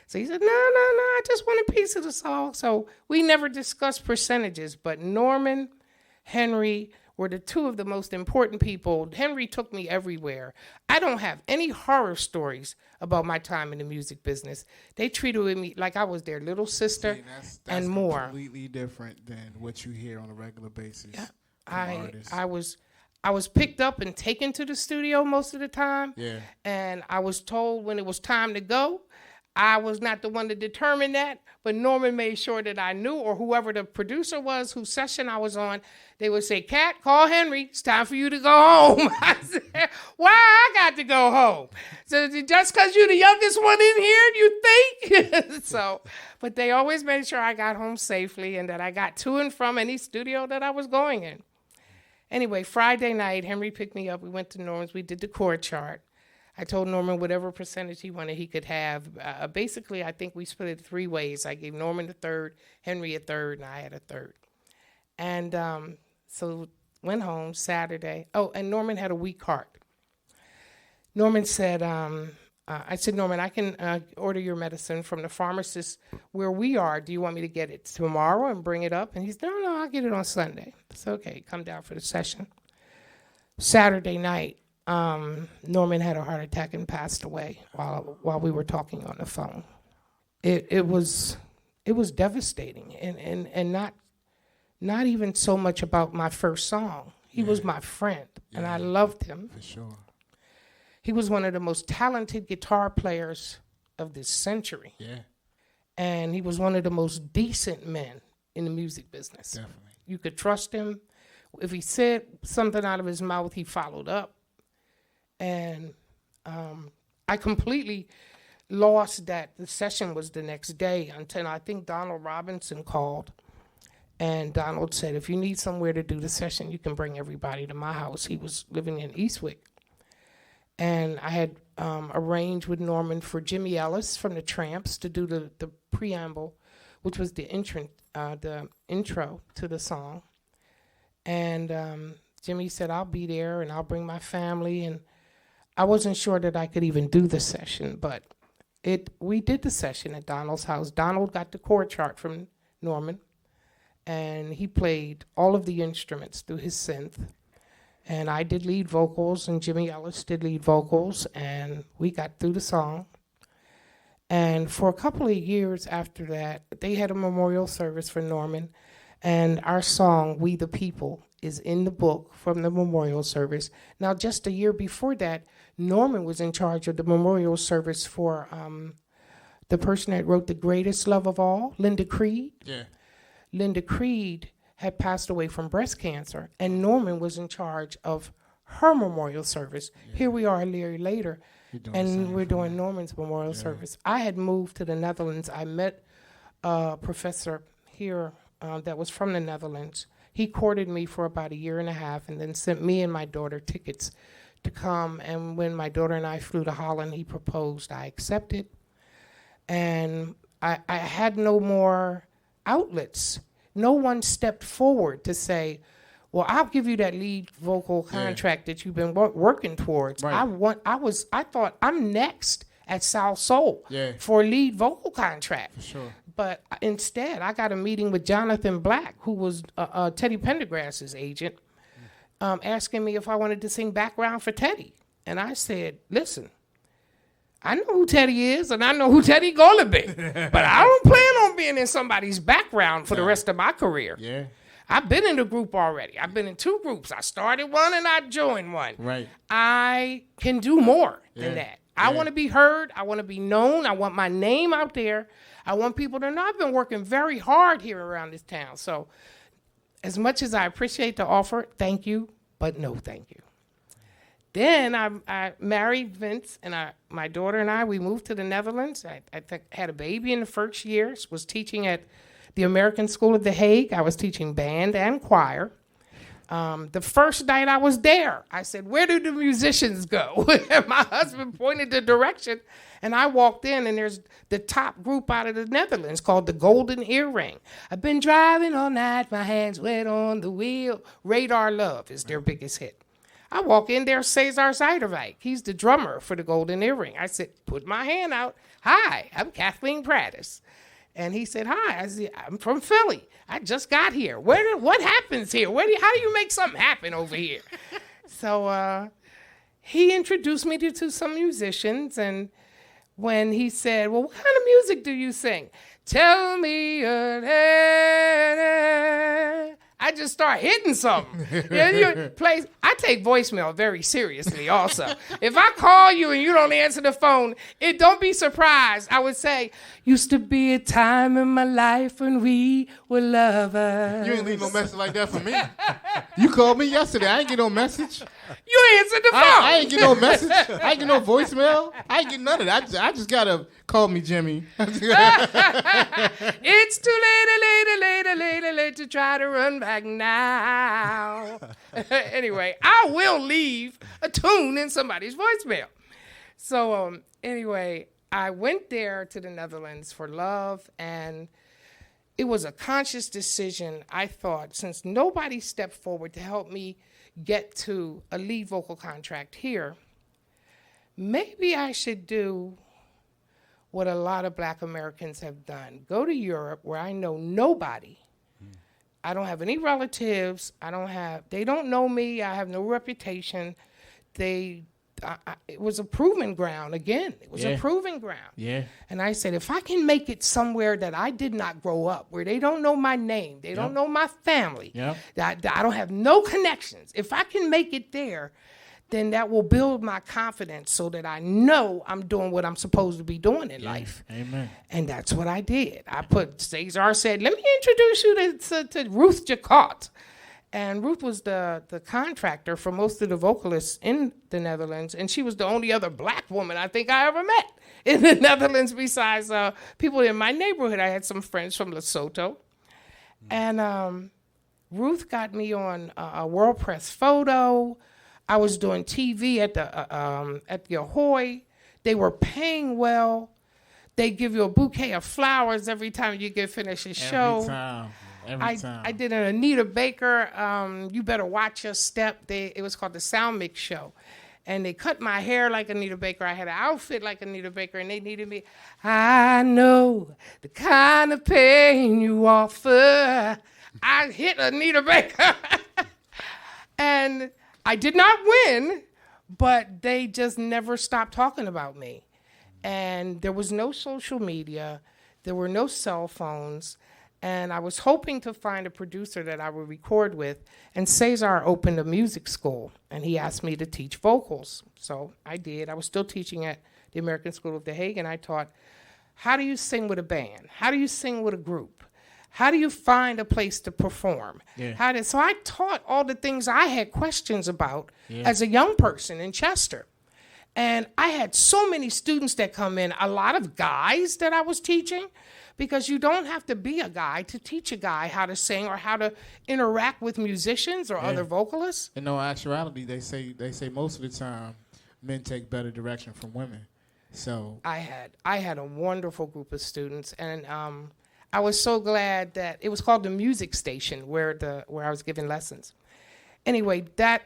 E: So he said, no, I just want a piece of the song. So we never discussed percentages, but Norman, Henry were the two of the most important people. Henry took me everywhere. I don't have any horror stories about my time in the music business. They treated me like I was their little sister.
C: See, that's
E: and more.
C: Completely different than what you hear on a regular basis.
E: Yeah. I was picked up and taken to the studio most of the time.
C: Yeah.
E: And I was told when it was time to go. I was not the one to determine that, but Norman made sure that I knew, or whoever the producer was whose session I was on, they would say, Kat, call Henry. It's time for you to go home. I said, why I got to go home? So just because you're the youngest one in here, you think? So, but they always made sure I got home safely and that I got to and from any studio that I was going in. Anyway, Friday night, Henry picked me up. We went to Norman's. We did the chord chart. I told Norman whatever percentage he wanted he could have. Basically, I think we split it 3 ways. I gave Norman a third, Henry a third, and I had a third. And so went home Saturday. Oh, and Norman had a weak heart. Norman said, I said, Norman, I can order your medicine from the pharmacist where we are. Do you want me to get it tomorrow and bring it up? And he said, no, I'll get it on Sunday. It's okay. Come down for the session. Saturday night, Norman had a heart attack and passed away while we were talking on the phone. It was devastating, and not even so much about my first song. He was my friend, and I loved him.
C: For sure.
E: He was one of the most talented guitar players of this century.
C: Yeah.
E: And he was one of the most decent men in the music business.
C: Definitely.
E: You could trust him. If he said something out of his mouth, he followed up. And I completely lost that. The session was the next day until I think Donald Robinson called. And Donald said, if you need somewhere to do the session, you can bring everybody to my house. He was living in Eastwick. And I had arranged with Norman for Jimmy Ellis from the Tramps to do the preamble, which was the intro to the song. And Jimmy said, I'll be there and I'll bring my family. And I wasn't sure that I could even do the session, but we did the session at Donald's house. Donald got the chord chart from Norman, and he played all of the instruments through his synth. And I did lead vocals, and Jimmy Ellis did lead vocals, and we got through the song. And for a couple of years after that, they had a memorial service for Norman, and our song, We the People, is in the book from the memorial service. Now, just a year before that, Norman was in charge of the memorial service for the person that wrote The Greatest Love of All, Linda Creed.
C: Yeah.
E: Linda Creed had passed away from breast cancer, and Norman was in charge of her memorial service. Yeah. Here we are a year later, and we're doing Norman's memorial service. I had moved to the Netherlands. I met a professor here that was from the Netherlands. He courted me for about a year and a half and then sent me and my daughter tickets to come. And when my daughter and I flew to Holland, he proposed. I accepted. And I had no more outlets. No one stepped forward to say, well, I'll give you that lead vocal contract that you've been working towards.
C: Right.
E: I thought I'm next at South Soul for a lead vocal contract.
C: For sure.
E: But instead, I got a meeting with Jonathan Black, who was Teddy Pendergrass's agent, asking me if I wanted to sing background for Teddy. And I said, listen, I know who Teddy is, and I know who Teddy gonna be. But I don't plan on being in somebody's background for the rest of my career.
C: Yeah.
E: I've been in a group already. I've been in 2 groups. I started one and I joined one.
C: Right.
E: I can do more than that. I want to be heard. I want to be known. I want my name out there. I want people to know I've been working very hard here around this town. So as much as I appreciate the offer, thank you, but no thank you. Then I married Vince, and my daughter and we moved to the Netherlands. I had a baby in the first year, was teaching at the American School of The Hague. I was teaching band and choir. The first night I was there, I said, where do the musicians go? And my husband pointed the direction, and I walked in, and there's the top group out of the Netherlands called the Golden Earring. I've been driving all night, my hands wet on the wheel. Radar Love is their biggest hit. I walk in there, Cesar Zuiderwijk. He's the drummer for the Golden Earring. I said, put my hand out. Hi, I'm Kathleen Prattis. And he said, hi, I said, I'm from Philly. I just got here. What happens here? How do you make something happen over here? So he introduced me to some musicians. And when he said, well, what kind of music do you sing? Tell me I just start hitting something. I take voicemail very seriously also. If I call you and you don't answer the phone, don't be surprised. I would say, used to be a time in my life when we were lovers.
C: You ain't leave no message like that for me. You called me yesterday. I ain't get no message.
E: You answered the phone.
C: I ain't get no message. I ain't get no voicemail. I ain't get none of that. I just got to call me Jimmy.
E: It's too late to try to run back now. Anyway, I will leave a tune in somebody's voicemail. So anyway, I went there to the Netherlands for love, and it was a conscious decision. I thought, since nobody stepped forward to help me get to a lead vocal contract here, maybe I should do what a lot of Black Americans have done. Go to Europe, where I know nobody. I don't have any relatives. They don't know me. I have no reputation. It was a proving ground again. It was a proving ground.
C: Yeah.
E: And I said, if I can make it somewhere that I did not grow up, where they don't know my name, they don't know my family, that I don't have no connections. If I can make it there, then that will build my confidence so that I know I'm doing what I'm supposed to be doing in life.
C: Amen.
E: And that's what I did. Cesar said, let me introduce you to Ruth Jacquot. And Ruth was the contractor for most of the vocalists in the Netherlands, and she was the only other Black woman I think I ever met in the Netherlands besides people in my neighborhood. I had some friends from Lesotho. And Ruth got me on a World Press photo. I was doing TV at the Ahoy. They were paying well. They give you a bouquet of flowers every time you get finished a show. Every time. I did an Anita Baker, You Better Watch Your Step. It was called the Sound Mix Show. And they cut my hair like Anita Baker. I had an outfit like Anita Baker, and they needed me. I know the kind of pain you offer. I hit Anita Baker. And I did not win, but they just never stopped talking about me. And there was no social media. There were no cell phones. And I was hoping to find a producer that I would record with. And Cesar opened a music school, and he asked me to teach vocals. So I did. I was still teaching at the American School of The Hague, and I taught, how do you sing with a band? How do you sing with a group? How do you find a place to perform? Yeah. So I taught all the things I had questions about as a young person in Chester. And I had so many students that come in, a lot of guys that I was teaching, because you don't have to be a guy to teach a guy how to sing or how to interact with musicians or other vocalists.
C: In no actuality, they say most of the time men take better direction from women. So
E: I had a wonderful group of students, and I was so glad that it was called the Music Station where I was giving lessons. Anyway, that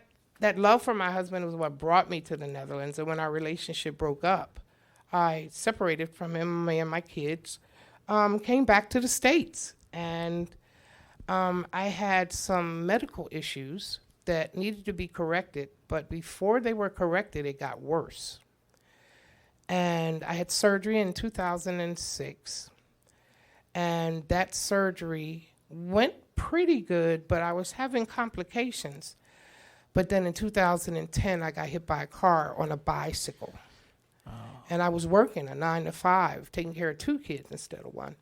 E: love for my husband was what brought me to the Netherlands, and when our relationship broke up, I separated from him, me and my kids. Came back to the States, and I had some medical issues that needed to be corrected, but before they were corrected, it got worse. And I had surgery in 2006, and that surgery went pretty good, but I was having complications. But then in 2010, I got hit by a car on a bicycle. And I was working a 9 to 5, taking care of 2 kids instead of 1.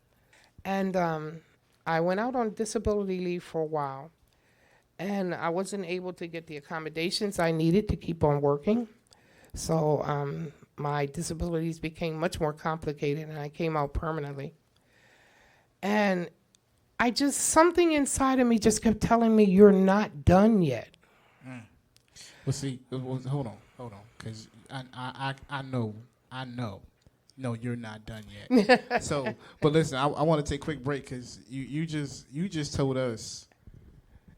E: And I went out on disability leave for a while, and I wasn't able to get the accommodations I needed to keep on working. So my disabilities became much more complicated, and I came out permanently. And something inside of me just kept telling me, you're not done yet.
C: Well, see, hold on, because I know. No, you're not done yet. So, but listen, I want to take a quick break because you just told us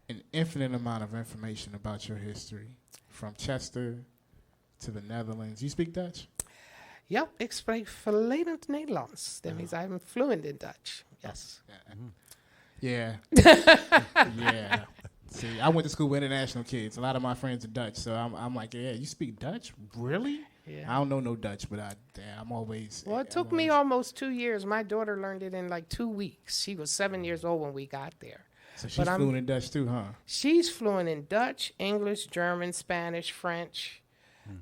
C: an infinite amount of information about your history, from Chester to the Netherlands. You speak Dutch?
E: Ja, ik spreek verledend Nederlands. That means I'm fluent in Dutch. Yes.
C: Yeah. Yeah. See, I went to school with international kids. A lot of my friends are Dutch, so I'm like, yeah, you speak Dutch? Really? Yeah. I don't know no Dutch, but I'm always...
E: Well, it took me almost 2 years. My daughter learned it in like 2 weeks. She was 7 years old when we got there.
C: So she's fluent in Dutch too, huh?
E: She's fluent in Dutch, English, German, Spanish, French.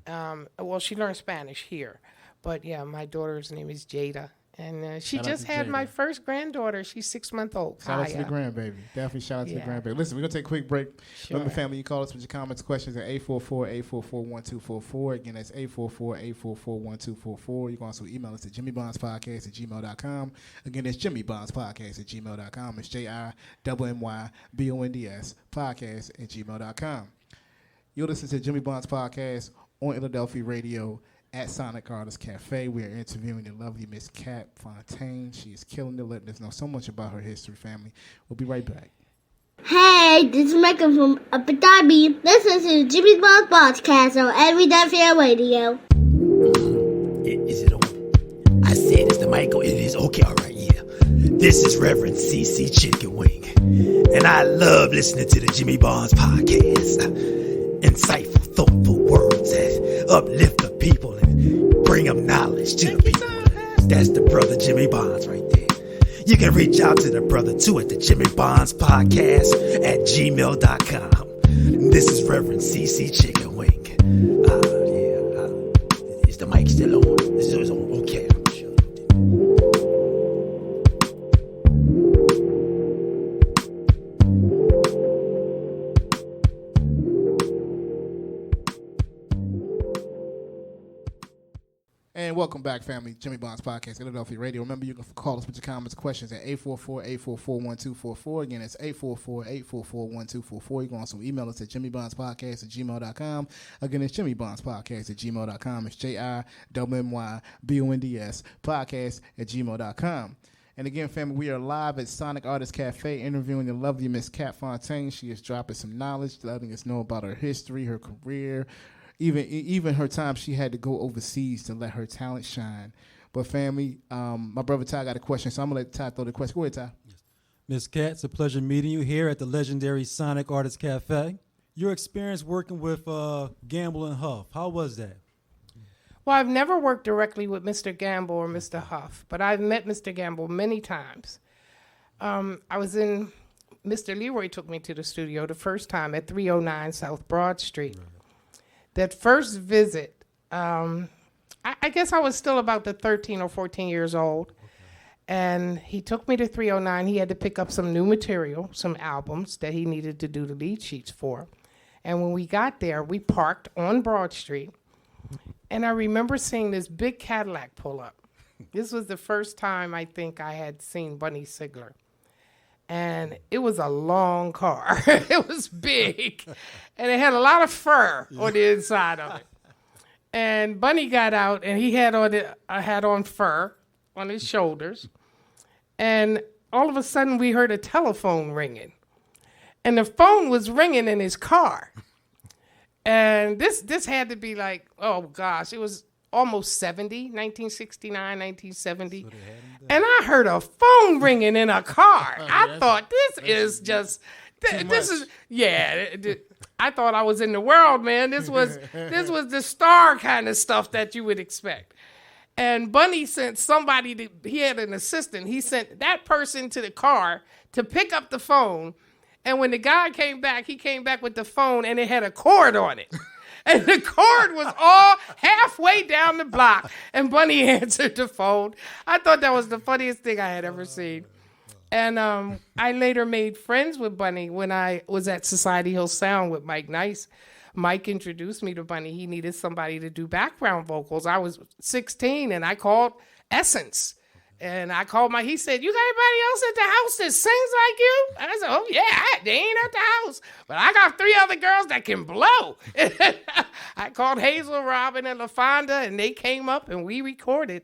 E: Well, she learned Spanish here. But yeah, my daughter's name is Jada. And she just had my first granddaughter. She's 6 months old.
C: Shout out to the grandbaby. Definitely shout out to the grandbaby. Listen, we're going to take a quick break.
E: Sure.
C: Remember, family, you call us with your comments, questions at 844-844-1244. Again, that's 844-844-1244. You can also email us at jimmybondspodcast@gmail.com. Again, it's jimmybondspodcast@gmail.com. It's JIMMYBONDS podcast@gmail.com. You'll listen to Jimmy Bond's podcast on Illadelphia Radio at Sonic Artist Cafe. We are interviewing the lovely Miss Kat Fontaine. She is killing it, letting us know so much about her history, family. We'll be right back.
H: Hey, this is Michael from Abu Dhabi. Listen to Jimmy Bond's podcast on Illadelphia Radio.
I: Is it on? I said it's the Michael. It is okay. All right, yeah. This is Reverend CC Chicken Wing, and I love listening to the Jimmy Bond's podcast. Insightful, thoughtful words that uplift the people and bring them knowledge to the people. That's the brother Jimmy Bonds right there. You can reach out to the brother too at the Jimmy Bonds podcast @gmail.com. This is Reverend CC Chicken Wing. Is the mic still on? Is it on? Okay, I'm sure.
C: And welcome back, family. Jimmy Bond's podcast, Illadelphia Radio. Remember, you can call us with your comments, questions at 844-844-1244. Again, it's 844-844-1244. You can also email us at jimmybondspodcast@gmail.com. Again, it's jimmybondspodcast@gmail.com. It's JIMMYBONDS podcast@gmail.com. And again, family, we are live at Sonic Artist Cafe interviewing the lovely Miss Kat Fontaine. She is dropping some knowledge, letting us know about her history, her career, even her time she had to go overseas to let her talent shine. But family, my brother Ty got a question, so I'm going to let Ty throw the question. Go ahead, Ty.
D: Miss Kat, it's a pleasure meeting you here at the legendary Sonic Artist Cafe. Your experience working with Gamble and Huff, how was that?
E: Well, I've never worked directly with Mr. Gamble or Mr. Huff, but I've met Mr. Gamble many times. I was in, Mr. Leroy took me to the studio the first time at 309 South Broad Street. That first visit, I guess I was still about the 13 or 14 years old. And he took me to 309. He had to pick up some new material, some albums that he needed to do the lead sheets for. And when we got there, we parked on Broad Street. And I remember seeing this big Cadillac pull up. This was the first time I think I had seen Bunny Sigler. And it was a long car. It was big. And it had a lot of fur on the inside of it. And Bunny got out, and he had on fur on his shoulders. And all of a sudden, we heard a telephone ringing. And the phone was ringing in his car. And this had to be like, oh, gosh, it was almost 70, 1969, 1970. And I heard a phone ringing in a car. I thought, this is I thought I was in the world, man. This was the star kind of stuff that you would expect. And Bunny sent somebody, he had an assistant. He sent that person to the car to pick up the phone. And when the guy came back, he came back with the phone and it had a cord on it. And the cord was all halfway down the block. And Bunny answered the phone. I thought that was the funniest thing I had ever seen. And I later made friends with Bunny when I was at Society Hill Sound with Mike Nice. Mike introduced me to Bunny. He needed somebody to do background vocals. I was 16 and I called Essence. And I called he said, you got anybody else at the house that sings like you? And I said, oh yeah, they ain't at the house. But I got 3 other girls that can blow. I called Hazel, Robin, and LaFonda, and they came up and we recorded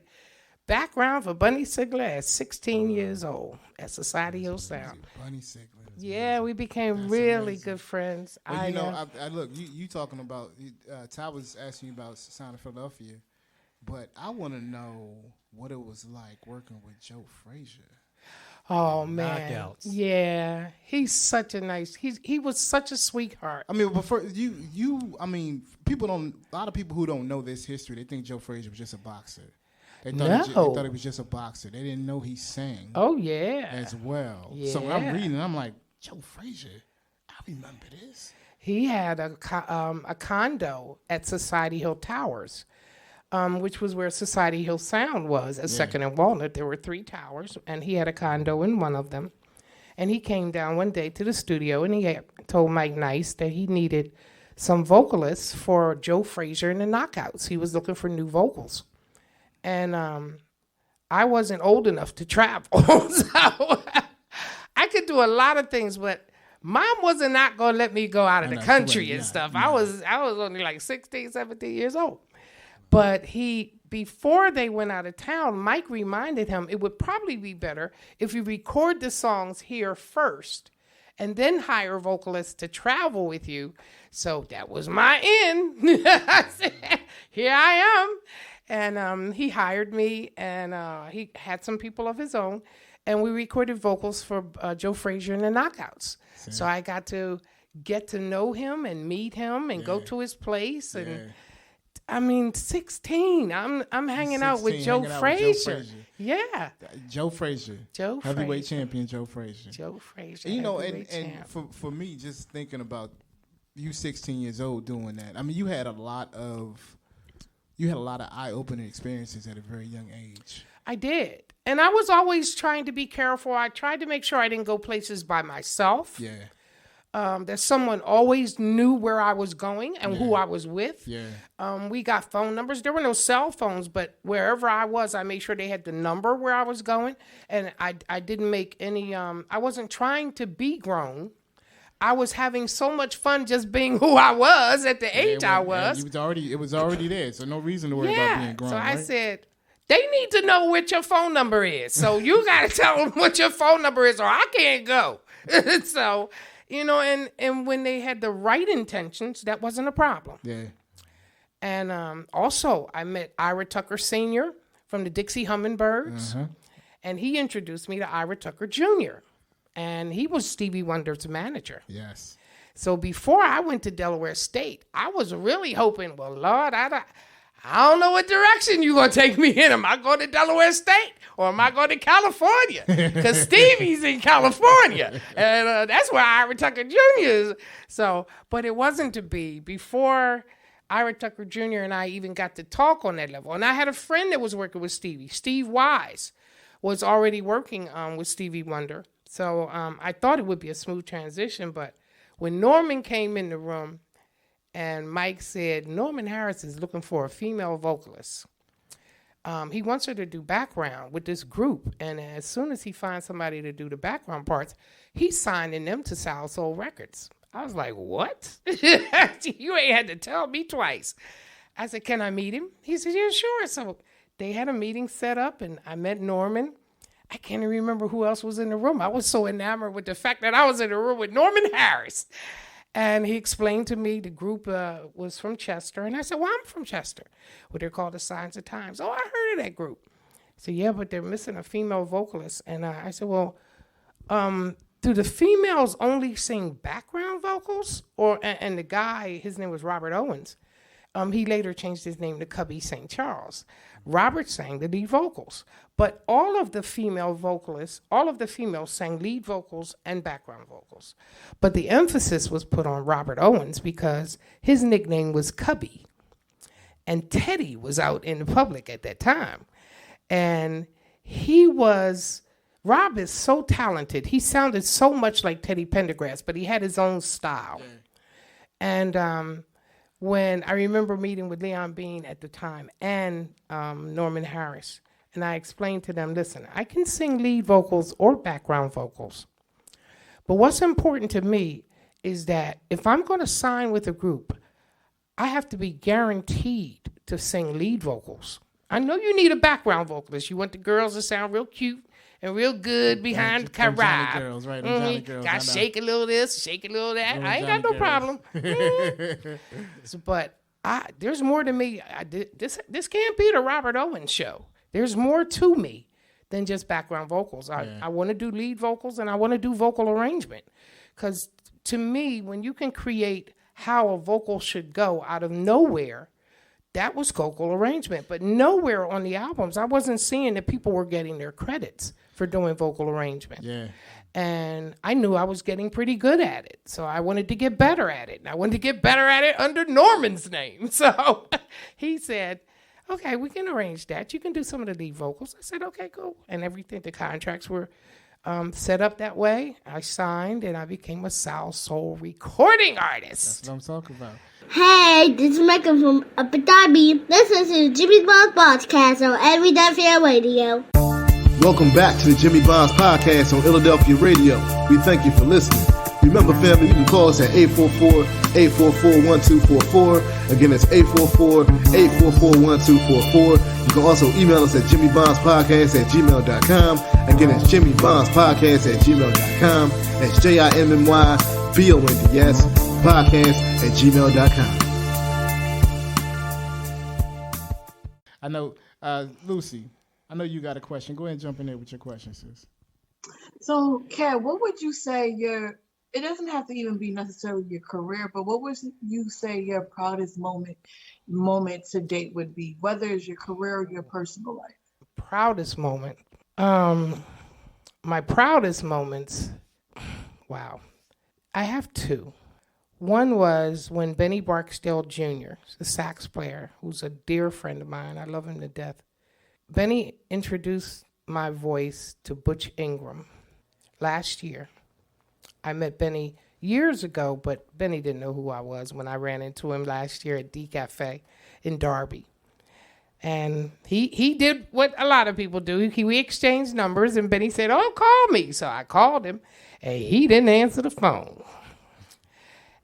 E: background for Bunny Sigler at 16 years old at Society Hill Sound.
C: Bunny Sigler.
E: Yeah, we became really good friends.
C: Well, I look, you talking about, Ty was asking you about Sound of Philadelphia, but I want to know what it was like working with Joe Frazier.
E: Oh man,
D: Knockouts.
E: Yeah, he's such a nice. He was such a sweetheart.
C: I mean, before a lot of people who don't know this history, they think Joe Frazier was just a boxer. They thought he was just a boxer. They didn't know he sang.
E: Oh yeah,
C: as well.
E: Yeah.
C: So when I'm reading, I'm like, Joe Frazier, I remember this.
E: He had a condo at Society Hill Towers. Which was where Society Hill Sound was at 2nd and Walnut. There were 3 towers, and he had a condo in one of them. And he came down one day to the studio, and he told Mike Nice that he needed some vocalists for Joe Frazier and the Knockouts. He was looking for new vocals. And I wasn't old enough to travel, so I could do a lot of things, but Mom wasn't not going to let me go out of the country and stuff. I was only like 16, 17 years old. But before they went out of town, Mike reminded him it would probably be better if you record the songs here first and then hire vocalists to travel with you. So that was my in. I said, here I am. And he hired me, and he had some people of his own, and we recorded vocals for Joe Frazier and the Knockouts. Same. So I got to get to know him and meet him and go to his place and... I mean, 16. I'm hanging out with Joe Frazier. Yeah.
C: Joe Frazier. Heavyweight champion Joe Frazier.
E: Joe Frazier.
C: You know, and for me, just thinking about you 16 years old doing that, I mean, you had a lot of eye-opening experiences at a very young age.
E: I did. And I was always trying to be careful. I tried to make sure I didn't go places by myself.
C: Yeah.
E: That someone always knew where I was going and who I was with.
C: Yeah.
E: We got phone numbers. There were no cell phones, but wherever I was, I made sure they had the number where I was going. And I didn't make any, I wasn't trying to be grown. I was having so much fun just being who I was at the age I was.
C: It was already there, so no reason to worry about being grown.
E: So I said, they need to know what your phone number is. So you got to tell them what your phone number is or I can't go. So... You know, and when they had the right intentions, that wasn't a problem.
C: Yeah.
E: And also, I met Ira Tucker Sr. from the Dixie Hummingbirds. Uh-huh. And he introduced me to Ira Tucker Jr. And he was Stevie Wonder's manager.
C: Yes.
E: So before I went to Delaware State, I was really hoping, well, Lord, I don't know what direction you going to take me in. Am I going to Delaware State or am I going to California? Because Stevie's in California. And that's where Ira Tucker Jr. is. So, but it wasn't to be. Before Ira Tucker Jr. and I even got to talk on that level. And I had a friend that was working with Stevie. Steve Wise was already working with Stevie Wonder. So I thought it would be a smooth transition. But when Norman came in the room, and Mike said, Norman Harris is looking for a female vocalist. He wants her to do background with this group. And as soon as he finds somebody to do the background parts, he's signing them to Soul Soul Records. I was like, what? You ain't had to tell me twice. I said, can I meet him? He said, yeah, sure. So they had a meeting set up, and I met Norman. I can't even remember who else was in the room. I was so enamored with the fact that I was in the room with Norman Harris. And he explained to me the group was from Chester. And I said, well, I'm from Chester. Well, they're called the Signs of Times. Oh, I heard of that group. He said, yeah, but they're missing a female vocalist. And I said, well, do the females only sing background vocals? And the guy, his name was Robert Owens. He later changed his name to Cubby St. Charles. Robert sang the lead vocals. But all of the female vocalists, all of the females sang lead vocals and background vocals. But the emphasis was put on Robert Owens because his nickname was Cubby. And Teddy was out in the public at that time. And Rob is so talented. He sounded so much like Teddy Pendergrass, but he had his own style. Yeah. And when I remember meeting with Leon Bean at the time and Norman Harris, and I explained to them, listen, I can sing lead vocals or background vocals. But what's important to me is that if I'm going to sign with a group, I have to be guaranteed to sing lead vocals. I know you need a background vocalist. You want the girls to sound real cute and real good behind the Johnny
C: Girls, right? Johnny Girls.
E: Got to shake a little this, shake a little that. I ain't got no problem. But there's more to me. This can't be the Robert Owens show. There's more to me than just background vocals. I want to do lead vocals and I want to do vocal arrangement. Because to me, when you can create how a vocal should go out of nowhere, that was vocal arrangement. But nowhere on the albums, I wasn't seeing that people were getting their credits for doing vocal arrangement. Yeah. And I knew I was getting pretty good at it. So I wanted to get better at it. And I wanted to get better at it under Norman's name. So he said, okay, we can arrange that. You can do some of the lead vocals. I said, okay, cool. And everything, the contracts were set up that way. I signed and I became a Soul Soul recording artist.
C: That's what I'm talking about.
H: Hey, this is Michael from Abu Dhabi. Listen to the Jimmy Bonds Podcast on Illadelphia Radio.
B: Welcome back to the Jimmy Bonds Podcast on Illadelphia Radio. We thank you for listening. Remember, family, you can call us at 844-844-1244. Again, it's 844-844-1244. You can also email us at jimmybondspodcast@gmail.com. Again, it's jimmybondspodcast@gmail.com. That's JIMMYBONDS podcast@gmail.com.
C: I know, Lucy, I know you got a question. Go ahead and jump in there with your question, sis.
F: So, Kat, what would you say it doesn't have to even be necessarily your career, but what would you say your proudest moment to date would be, whether it's your career or your personal life?
E: Proudest moment. My proudest moments, wow. I have two. One was when Benny Barksdale Jr., the sax player, who's a dear friend of mine, I love him to death. Benny introduced my voice to Butch Ingram last year. I met Benny years ago, but Benny didn't know who I was when I ran into him last year at D Cafe in Derby. And he did what a lot of people do. We exchanged numbers, and Benny said, oh, call me. So I called him, and he didn't answer the phone.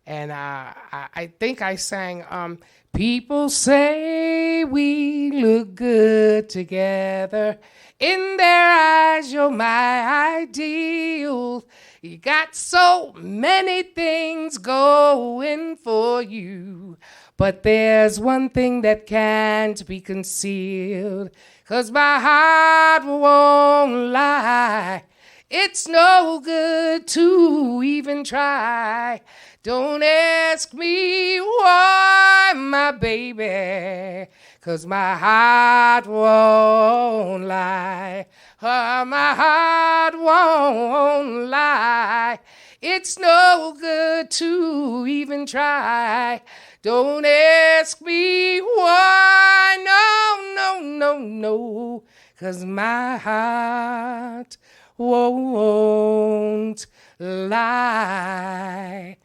E: And I think I sang, people say we look good together. In their eyes, you're my ideal. You got so many things going for you. But there's one thing that can't be concealed. 'Cause my heart won't lie. It's no good to even try. Don't ask me why, my baby, 'cause my heart won't lie. My heart won't lie. It's no good to even try. Don't ask me why. No, no, no, no. 'Cause my heart won't lie.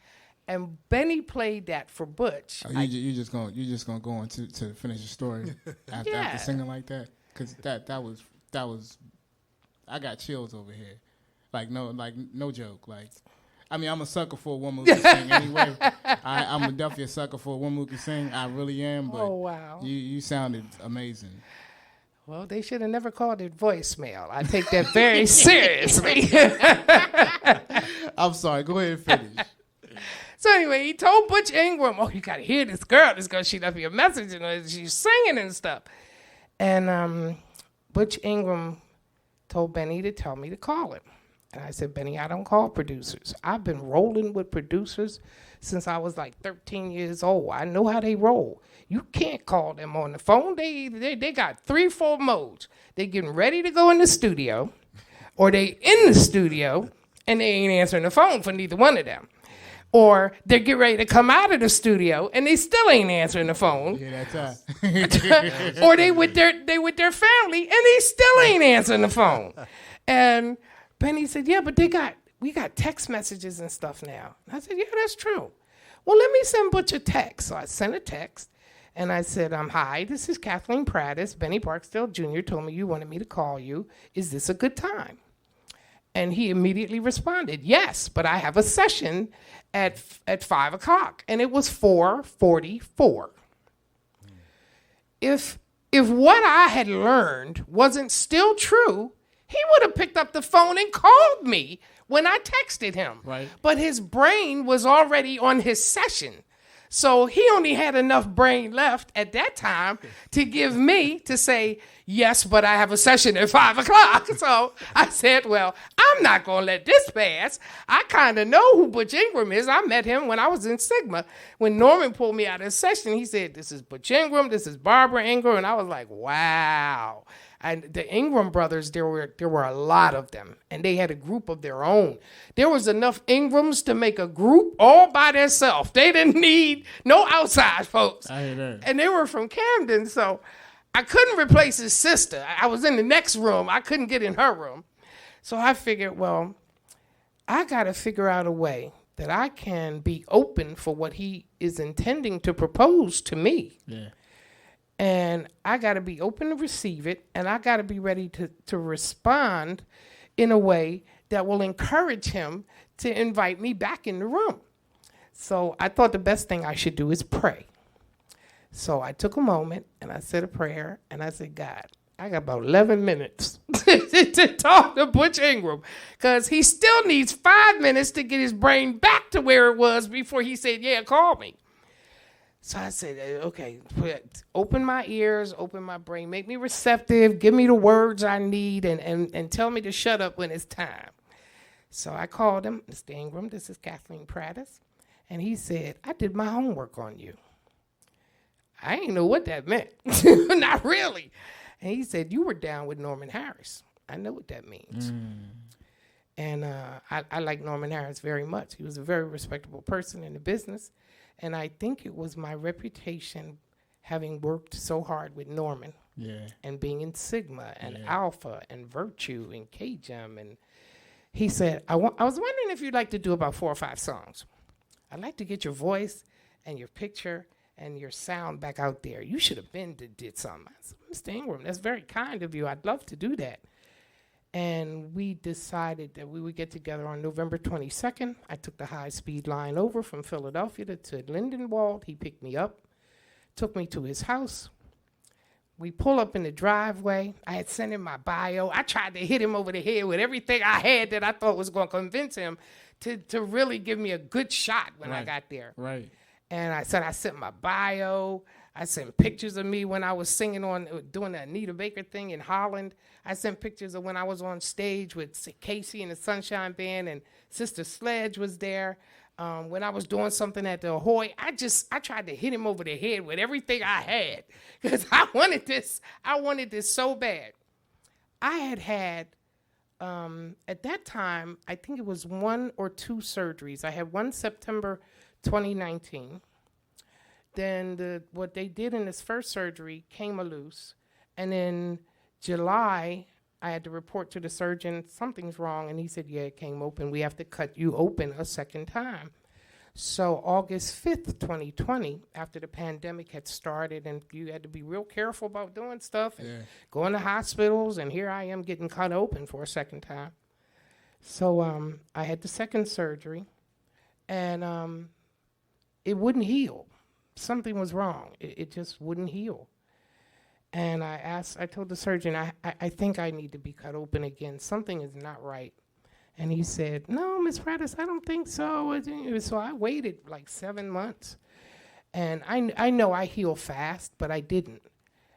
E: And Benny played that for Butch.
C: Oh, you just gonna go on to finish the story after singing like that? Because that was I got chills over here. No joke. I mean, I'm a sucker for a woman who can sing anyway. I'm definitely a sucker for a woman who can sing. I really am. But
E: oh, wow.
C: You sounded amazing.
E: Well, they should have never called it voicemail. I take that very seriously.
C: I'm sorry. Go ahead and finish.
E: So anyway, he told Butch Ingram, oh, you got to hear this girl. This girl, she left me a message, and she's singing and stuff. And Butch Ingram told Benny to tell me to call him. And I said, Benny, I don't call producers. I've been rolling with producers since I was like 13 years old. I know how they roll. You can't call them on the phone. They got 3-4 modes. They getting ready to go in the studio, or they in the studio, and they ain't answering the phone for neither one of them. Or they get ready to come out of the studio and they still ain't answering the phone.
C: Yeah, that's right.
E: Or they with their family and they still ain't answering the phone. And Benny said, yeah, but we got text messages and stuff now. And I said, yeah, that's true. Well, let me send Butch a text. So I sent a text and I said, hi, this is Kathleen Prattis. Benny Barksdale Jr. told me you wanted me to call you. Is this a good time? And he immediately responded, yes, but I have a session at 5 o'clock. And it was 4:44. If what I had learned wasn't still true, he would have picked up the phone and called me when I texted him.
C: Right.
E: But his brain was already on his session. So he only had enough brain left at that time to give me to say, yes, but I have a session at 5 o'clock. So I said, well, I'm not going to let this pass. I kind of know who Butch Ingram is. I met him when I was in Sigma. When Norman pulled me out of the session, he said, this is Butch Ingram, this is Barbara Ingram. And I was like, wow. And the Ingram brothers, there were a lot of them, and they had a group of their own. There was enough Ingrams to make a group all by themselves. They didn't need no outside folks.
C: I hear that.
E: And they were from Camden, so I couldn't replace his sister. I was in the next room. I couldn't get in her room. So I figured, well, I got to figure out a way that I can be open for what he is intending to propose to me.
C: Yeah.
E: And I got to be open to receive it, and I got to be ready to respond in a way that will encourage him to invite me back in the room. So I thought the best thing I should do is pray. So I took a moment, and I said a prayer, and I said, God, I got about 11 minutes to talk to Butch Ingram, because he still needs 5 minutes to get his brain back to where it was before he said, yeah, call me. So I said, okay, open my ears, open my brain, make me receptive, give me the words I need, and tell me to shut up when it's time. So I called him, Mr. Ingram, this is Kathleen Prattis, and he said, I did my homework on you. I didn't know what that meant, not really. And he said, you were down with Norman Harris. I know what that means. And I like Norman Harris very much. He was a very respectable person in the business. And I think it was my reputation, having worked so hard with Norman, and being in Sigma and Alpha and Virtue and K-Gem. And he said, I was wondering if you'd like to do about 4 or 5 songs. I'd like to get your voice and your picture and your sound back out there. You should have been did something. I said, Mr. Ingram, that's very kind of you. I'd love to do that. And we decided that we would get together on November 22nd. I took the high-speed line over from Philadelphia to Lindenwold. He picked me up, took me to his house. We pull up in the driveway. I had sent him my bio. I tried to hit him over the head with everything I had that I thought was going to convince him to really give me a good shot when I got there.
C: Right.
E: And I sent my bio. I sent pictures of me when I was singing doing the Anita Baker thing in Holland. I sent pictures of when I was on stage with Casey and the Sunshine Band, and Sister Sledge was there. When I was doing something at the Ahoy, I tried to hit him over the head with everything I had because I wanted this so bad. I had at that time, I think it was 1 or 2 surgeries. I had one September 2019. Then what they did in this first surgery came loose. And in July, I had to report to the surgeon, something's wrong. And he said, yeah, it came open. We have to cut you open a second time. So August 5th, 2020, after the pandemic had started and you had to be real careful about doing stuff and going to hospitals, and here I am getting cut open for a second time. So I had the second surgery, and it wouldn't heal. Something was wrong. It just wouldn't heal. And I told the surgeon, I think I need to be cut open again. Something is not right. And he said, no, Miss Pratis, I don't think so. So I waited like 7 months. And I know I heal fast, but I didn't.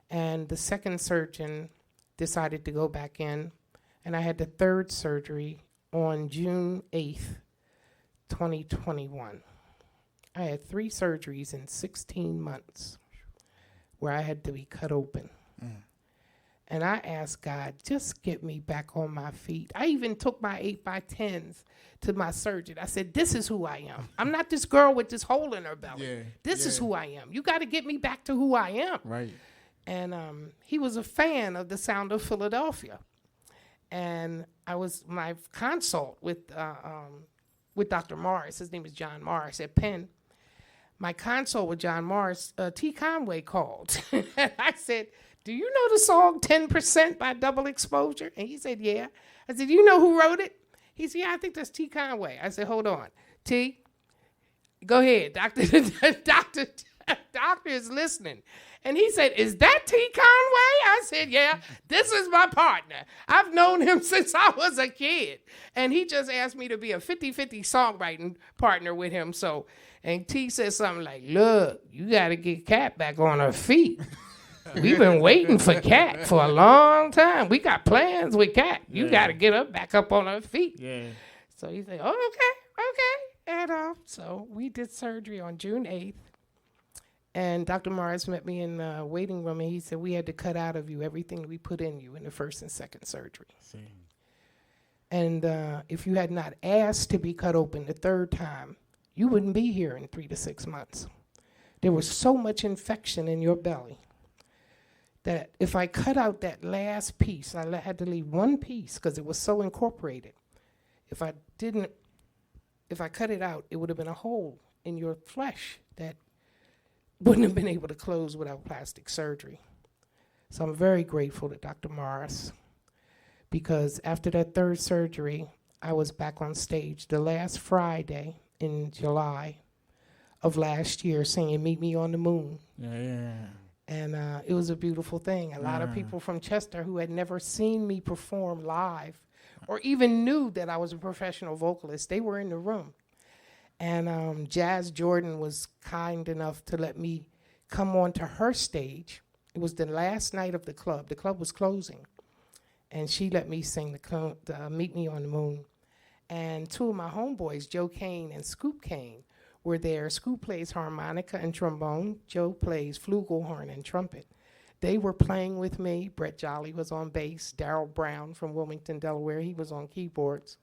E: And the second surgeon decided to go back in. And I had the third surgery on June 8th, 2021. I had 3 surgeries in 16 months where I had to be cut open. And I asked God, just get me back on my feet. I even took my 8x10s to my surgeon. I said, this is who I am. I'm not this girl with this hole in her belly. This is who I am. You got to get me back to who I am.
C: Right.
E: And he was a fan of the sound of Philadelphia. And I was my consult with Dr. Morris. His name is John Morris at Penn. My consult with John Morris, T. Conway called. And I said, do you know the song 10% by Double Exposure? And he said, yeah. I said, you know who wrote it? He said, yeah, I think that's T. Conway. I said, hold on. T, go ahead. Doctor is listening. And he said, is that T. Conway? I said, yeah, this is my partner. I've known him since I was a kid. And he just asked me to be a 50-50 songwriting partner with him. So, and T said something like, look, you got to get Kat back on her feet. We've been waiting for Kat for a long time. We got plans with Kat. You got to get her back up on her feet. Yeah. So he said, oh, okay. And so we did surgery on June 8th. And Dr. Morris met me in the waiting room, and he said, we had to cut out of you everything we put in you in the first and second surgery. And if you had not asked to be cut open the third time, you wouldn't be here in 3 to 6 months. There was so much infection in your belly that if I cut out that last piece, I had to leave one piece because it was so incorporated. If I cut it out, it would have been a hole in your flesh that wouldn't have been able to close without plastic surgery. So I'm very grateful to Dr. Morris, because after that third surgery, I was back on stage the last Friday in July of last year singing Meet Me on the Moon. And it was a beautiful thing. A lot of people from Chester who had never seen me perform live or even knew that I was a professional vocalist, they were in the room. And Jazz Jordan was kind enough to let me come onto her stage. It was the last night of the club. The club was closing. And she let me sing the Meet Me on the Moon. And 2 of my homeboys, Joe Kane and Scoop Kane, were there. Scoop plays harmonica and trombone. Joe plays flugelhorn and trumpet. They were playing with me. Brett Jolly was on bass. Darrell Brown from Wilmington, Delaware, he was on keyboards.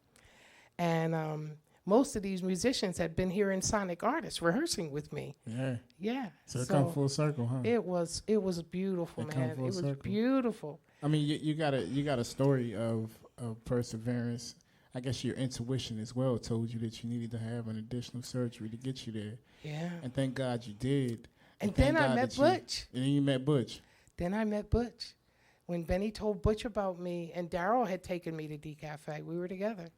E: And most of these musicians had been here in Sonic Artists rehearsing with me. Yeah.
C: So it come full circle, huh?
E: It was beautiful, man. It was beautiful.
C: I mean, you got a story of perseverance. I guess your intuition as well told you that you needed to have an additional surgery to get you there.
E: Yeah.
C: And thank God you did.
E: And then I met Butch.
C: And then you met Butch.
E: Then I met Butch. When Benny told Butch about me, and Darryl had taken me to D Cafe, we were together.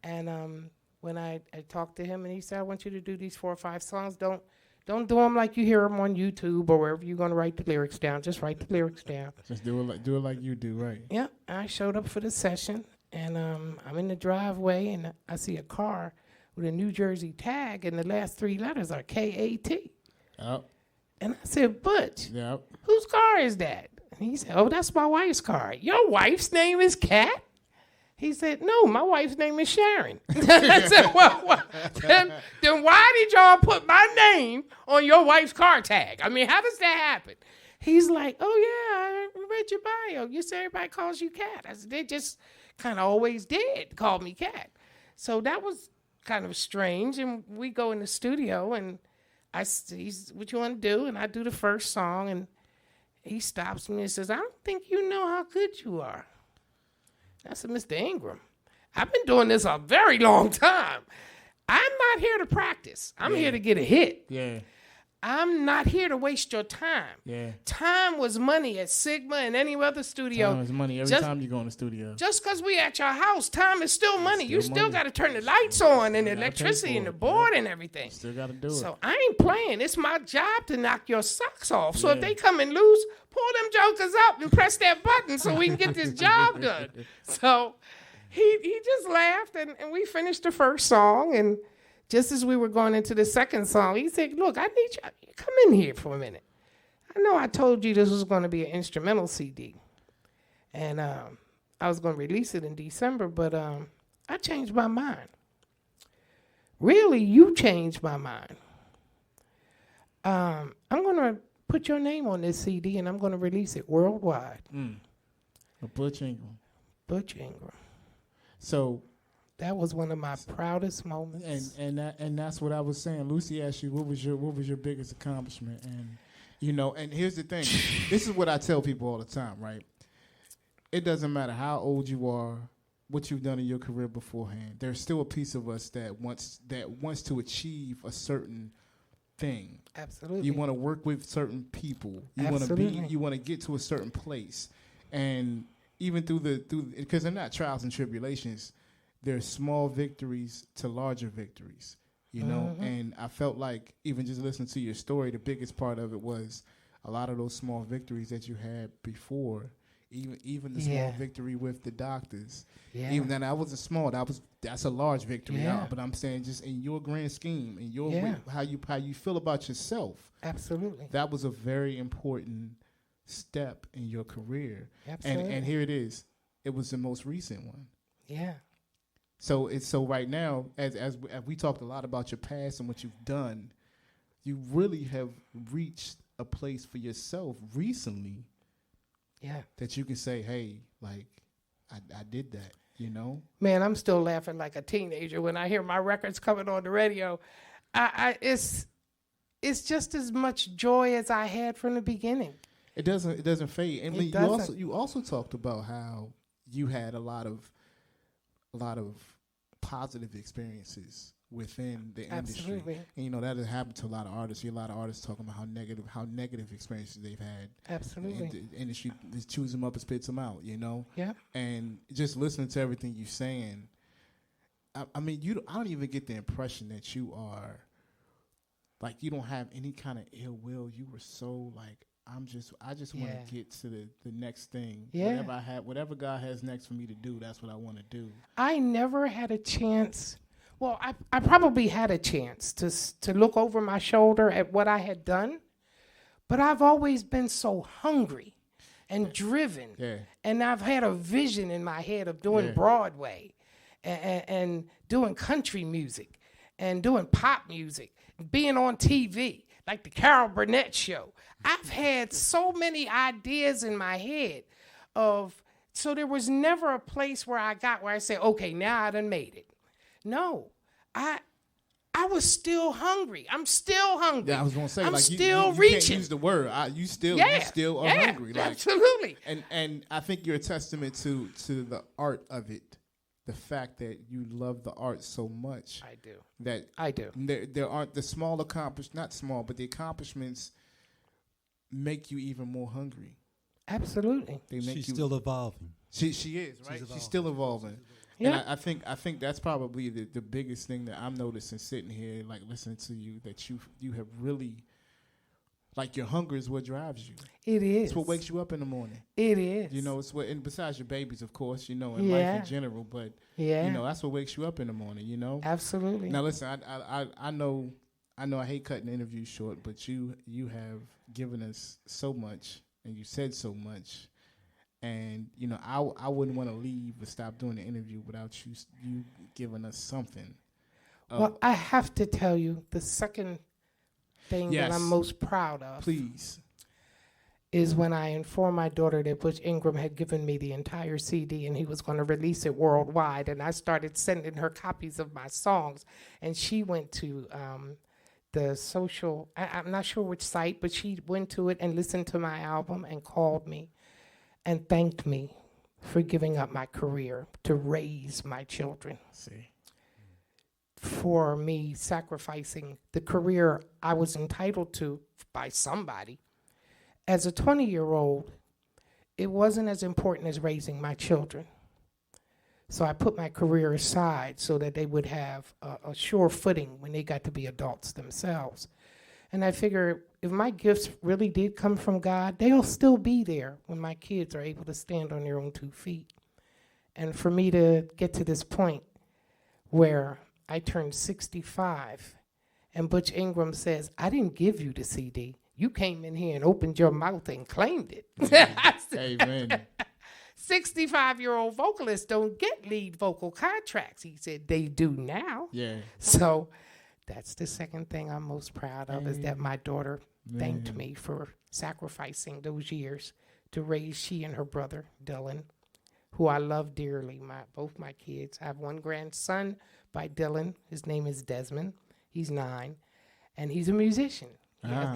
E: And when I talked to him, and he said, I want you to do these 4 or 5 songs. Don't do them like you hear them on YouTube or wherever you're going to write the lyrics down. Just write the lyrics down.
C: Just do it like you do, right?
E: Yeah. I showed up for the session. And I'm in the driveway, and I see a car with a New Jersey tag, and the last 3 letters are K-A-T.
C: Yep.
E: And I said, Butch,
C: yep,
E: whose car is that? And he said, oh, that's my wife's car. Your wife's name is Kat? He said, no, my wife's name is Sharon. I said, well, then why did y'all put my name on your wife's car tag? I mean, how does that happen? He's like, oh, yeah, I read your bio. You say everybody calls you Kat. I said, they just kind of always did call me Kat. So that was kind of strange. And we go in the studio, and he's, what you want to do? And I do the first song, and he stops me and says, I don't think you know how good you are. I said, Mr. Ingram, I've been doing this a very long time. I'm not here to practice. I'm here to get a hit.
J: Yeah.
E: I'm not here to waste your time.
J: Yeah.
E: Time was money at Sigma and any other studio.
J: Time is money every time you go in the studio.
E: Just because we at your house, time is still money. You still got to turn the lights on and the electricity and the board and everything.
J: Still got to do it.
E: So I ain't playing. It's my job to knock your socks off. So if they come and lose, pull them jokers up and press that button so we can get this job done. So he just laughed, and we finished the first song, and just as we were going into the second song, he said, look, I need you to come in here for a minute. I know I told you this was going to be an instrumental CD. And I was going to release it in December, but I changed my mind. Really, you changed my mind. I'm going to put your name on this CD, and I'm going to release it worldwide.
J: Butch Ingram.
E: Butch Ingram.
J: So
E: that was one of my proudest moments.
J: And that's what I was saying. Lucy asked you, what was your biggest accomplishment? And and here's the thing. This is what I tell people all the time, right? It doesn't matter how old you are, what you've done in your career beforehand. There's still a piece of us that wants to achieve a certain thing.
E: Absolutely.
J: You want to work with certain people. You want to get to a certain place. And even because they're not trials and tribulations, there's small victories to larger victories, and I felt like even just listening to your story, the biggest part of it was a lot of those small victories that you had before, even the small victory with the doctors. Yeah. Even that wasn't small, that's a large victory. Yeah. But I'm saying just in your grand scheme, in your way, how you feel about yourself.
E: Absolutely. That
J: was a very important step in your career.
E: Absolutely.
J: And here it is. It was the most recent one.
E: Yeah.
J: So right now, as we talked a lot about your past and what you've done, you really have reached a place for yourself recently.
E: Yeah. That
J: you can say, hey, like, I did that,
E: Man, I'm still laughing like a teenager when I hear my records coming on the radio. It's just as much joy as I had from the beginning.
J: It doesn't fade. And you also talked about how you had a lot of positive experiences within the industry.
E: Absolutely.
J: And that has happened to a lot of artists. You hear a lot of artists talking about how negative experiences they've had.
E: Absolutely.
J: And the industry just chews them up and spits them out,
E: Yeah.
J: And just listening to everything you're saying, I mean, I don't even get the impression that you are, like, you don't have any kind of ill will. You were so, like, I just want to get to the next thing.
E: Yeah.
J: Whatever God has next for me to do, that's what I want to do.
E: I never had a chance. Well, I probably had a chance to look over my shoulder at what I had done, but I've always been so hungry and driven.
J: Yeah.
E: And I've had a vision in my head of doing Broadway and doing country music and doing pop music, being on TV, like the Carol Burnett show. I've had so many ideas in my head so there was never a place where I say, okay, now I done made it. No, I was still hungry. I'm still hungry.
J: Yeah, I was gonna say,
E: I'm
J: like,
E: still
J: you
E: reaching.
J: Can't use the word. You still are hungry. Like,
E: absolutely.
J: And I think you're a testament to the art of it. The fact that you love the art so much.
E: I do.
J: That
E: I do.
J: There aren't the small accomplishments, not small, but the accomplishments make you even more hungry.
E: Absolutely.
D: She's still evolving.
J: She is, right? She's still evolving.
E: Yeah.
J: And I think that's probably the biggest thing that I'm noticing sitting here, like, listening to you, that you have really, like, your hunger is what drives you.
E: It is.
J: It's what wakes you up in the morning.
E: It is.
J: It's what, and besides your babies, of course, and life in general, but that's what wakes you up in the morning,
E: Absolutely.
J: Now listen, I know I hate cutting interviews short, but you have given us so much, and you said so much, And I wouldn't want to leave or stop doing the interview without you giving us something.
E: Well, I have to tell you the second thing that I'm most proud of.
J: Please.
E: Is when I informed my daughter that Butch Ingram had given me the entire CD and he was going to release it worldwide. And I started sending her copies of my songs. And she went to the social, I'm not sure which site, but she went to it and listened to my album and called me and thanked me for giving up my career to raise my children.
J: See.
E: For me sacrificing the career I was entitled to by somebody. As a 20-year-old, it wasn't as important as raising my children. So I put my career aside so that they would have a sure footing when they got to be adults themselves. And I figure if my gifts really did come from God, they'll still be there when my kids are able to stand on their own 2 feet. And for me to get to this point where I turned 65 and Butch Ingram says, I didn't give you the CD. You came in here and opened your mouth and claimed it.
J: Amen.
E: 65-year-old vocalists don't get lead vocal contracts. He said they do now.
J: Yeah.
E: So that's the second thing I'm most proud of is that my daughter thanked me for sacrificing those years to raise she and her brother, Dylan, who I love dearly, both my kids. I have one grandson by Dylan. His name is Desmond. He's 9, and he's a musician.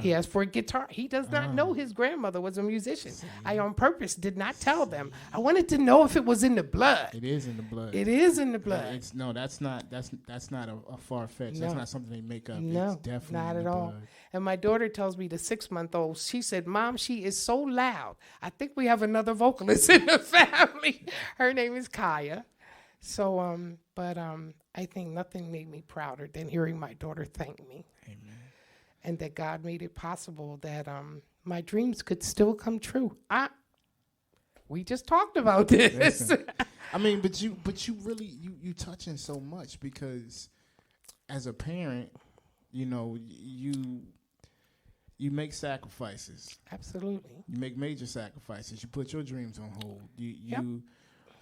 E: He asked for a guitar. He does not know his grandmother was a musician. I on purpose did not tell them. I wanted to know if it was in the blood.
J: It is in the blood.
E: It is in the blood.
J: That's not a far fetch.
E: No.
J: That's not something they make up.
E: No,
J: it's definitely
E: not
J: in
E: at
J: the
E: all.
J: blood.
E: And my daughter tells me, the 6-month-old, she said, Mom, she is so loud. I think we have another vocalist in the family. Her name is Kaya. So, I think nothing made me prouder than hearing my daughter thank me.
J: Amen.
E: And that God made it possible that my dreams could still come true. We just talked about this.
J: Listen, I mean, but you really you touching so much because as a parent, you make sacrifices.
E: Absolutely.
J: You make major sacrifices. You put your dreams on hold.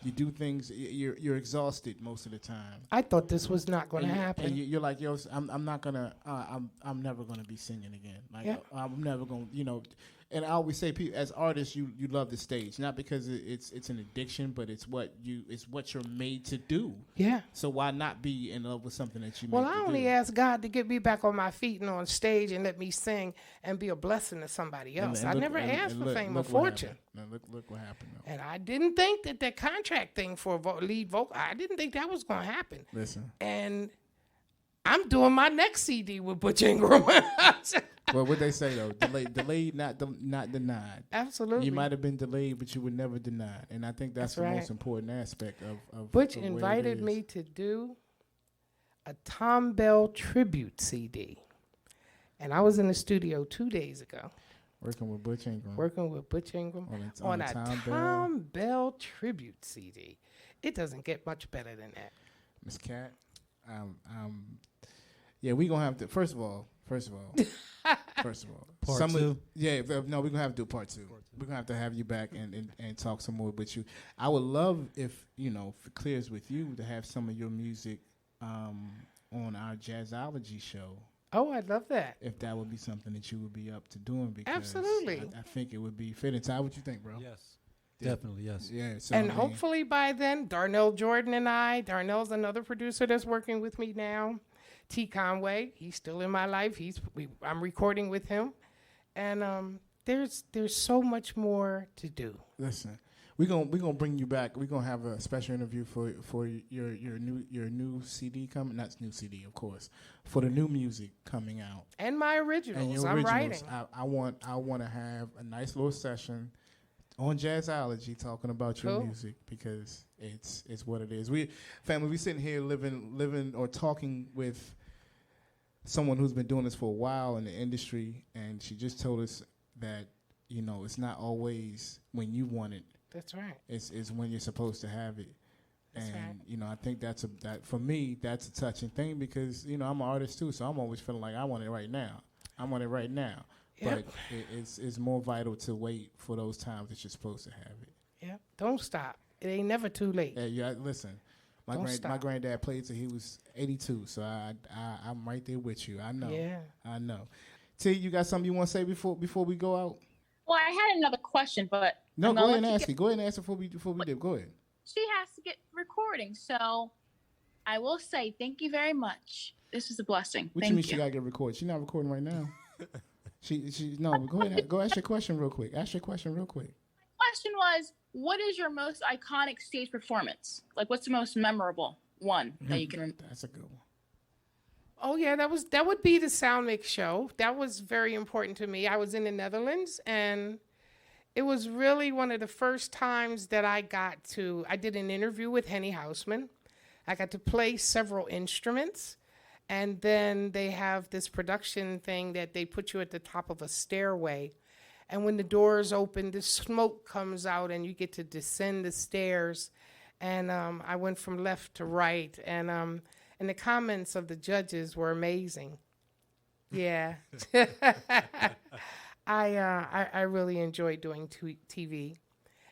J: You do things. You're exhausted most of the time.
E: I thought this was not going to happen.
J: And you're like, yo, I'm not gonna. I'm never gonna be singing again. Like I'm never gonna. And I always say, as artists, you love the stage, not because it's an addiction, but it's what you're made to do.
E: Yeah.
J: So why not be in love with something that you?
E: Well, I only ask God to get me back on my feet and on stage and let me sing and be a blessing to somebody else. I never asked for fame or fortune.
J: Look what happened. Though.
E: And I didn't think that contract thing for lead vocal, I didn't think that was going to happen.
J: Listen.
E: And I'm doing my next CD with Butch Ingram.
J: Well, what they say though, delayed, not denied.
E: Absolutely.
J: You might have been delayed, but you were never denied, and I think that's the most important aspect of.
E: Butch invited me to do a Tom Bell tribute CD, and I was in the studio 2 days ago.
J: Working with Butch Ingram.
E: On a Tom Bell tribute CD. It doesn't get much better than that.
J: Miss Kat, yeah, we gonna have to. First of all.
D: Part 2?
J: Yeah, no, we're gonna have to do part 2. We're gonna have to have you back and talk some more with you. I would love if if it clears with you to have some of your music on our Jazzology show.
E: Oh, I'd love that.
J: If that would be something that you would be up to doing, because
E: absolutely,
J: I think it would be fitting. Ty, what you think, bro?
D: Yes, definitely, yes.
J: Yeah, so
E: and hopefully by then, Darnell Jordan and Darnell's another producer that's working with me now. T. Conway, he's still in my life. I'm recording with him, and there's so much more to do.
J: Listen, we're gonna bring you back. We're gonna have a special interview for your new CD coming. Not new CD, of course, for the new music coming out.
E: And my originals.
J: And your
E: I'm
J: originals.
E: writing.
J: I want to have a nice little session on Jazzology talking about your music, because it's what it is. We sitting here living or talking with someone who's been doing this for a while in the industry, and she just told us that it's not always when you want it.
E: That's right.
J: It's when you're supposed to have it.
E: That's
J: and I think that for me that's a touching thing, because I'm an artist too, so I'm always feeling like I want it right now.
E: Yep.
J: But it's more vital to wait for those times that you're supposed to have it.
E: Yeah, don't stop. It ain't never too late.
J: Yeah, listen. My granddad played till he was 82, so I'm right there with you. I know.
E: Yeah.
J: I know. T, you got something you want to say before we go out?
G: Well, I had another question, but
J: No, go ahead and ask it. Go ahead and ask it before we dip. Go ahead.
G: She has to get recording, so I will say thank you very much. This is a blessing.
J: What you mean she gotta get recorded? She's not recording right now. No. Go ahead. Go ask your question real quick. My question
G: was, what is your most iconic stage performance? Like, what's the most memorable one that you can?
J: That's a good one.
E: Oh yeah, that would be the Sound Mix show. That was very important to me. I was in the Netherlands, and it was really one of the first times that I did an interview with Henny Hausman. I got to play several instruments, and then they have this production thing that they put you at the top of a stairway, and when the doors open, the smoke comes out, and you get to descend the stairs. And I went from left to right, and the comments of the judges were amazing. Yeah. I really enjoyed doing TV.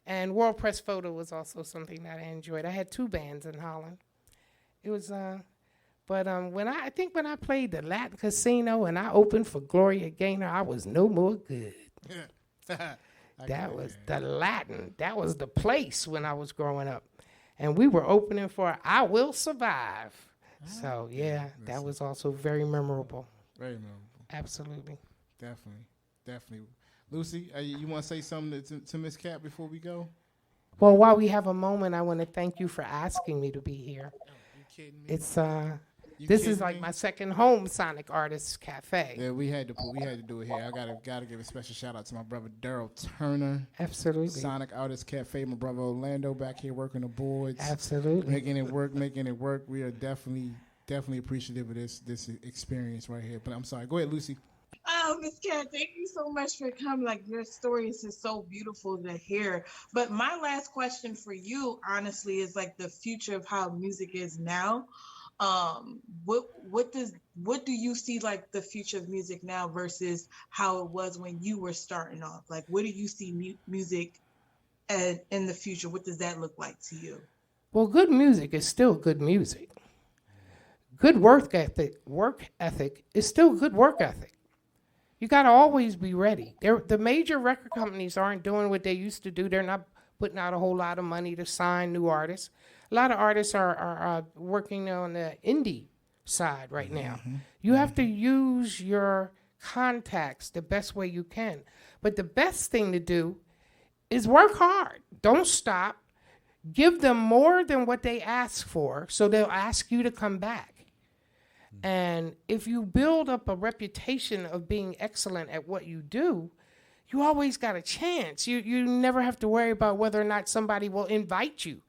E: And World Press Photo was also something that I enjoyed. I had 2 bands in Holland. It was, when I played the Latin Casino and I opened for Gloria Gaynor, I was no more good. That was the Latin. That was the place when I was growing up. And we were opening for I Will Survive. So, yeah, that was also very memorable.
J: Very memorable.
E: Absolutely.
J: Definitely. Lucy, you want to say something to Miss Kat before we go?
E: Well, while we have a moment, I want to thank you for asking me to be here.
J: Oh, you kidding me?
E: It's this is like my second home, Sonic Artists Cafe.
J: Yeah, we had to do it here. I gotta give a special shout out to my brother Daryl Turner.
E: Absolutely.
J: Sonic Artists Cafe. My brother Orlando back here working the boards.
E: Absolutely.
J: Making it work. We are definitely appreciative of this experience right here. But I'm sorry. Go ahead, Lucy.
F: Oh, Miss Kat, thank you so much for coming. Like, your story is just so beautiful to hear. But my last question for you, honestly, is like the future of how music is now. What do you see like the future of music now versus how it was when you were starting off? Like, what do you see music in the future? What does that look like to you?
E: Well, good music is still good music. Good work ethic is still good work ethic. You got to always be ready. The major record companies aren't doing what they used to do. They're not putting out a whole lot of money to sign new artists. A lot of artists are working on the indie side right now. You have to use your contacts the best way you can. But the best thing to do is work hard. Don't stop. Give them more than what they ask for, so they'll ask you to come back. And if you build up a reputation of being excellent at what you do, you always got a chance. You never have to worry about whether or not somebody will invite you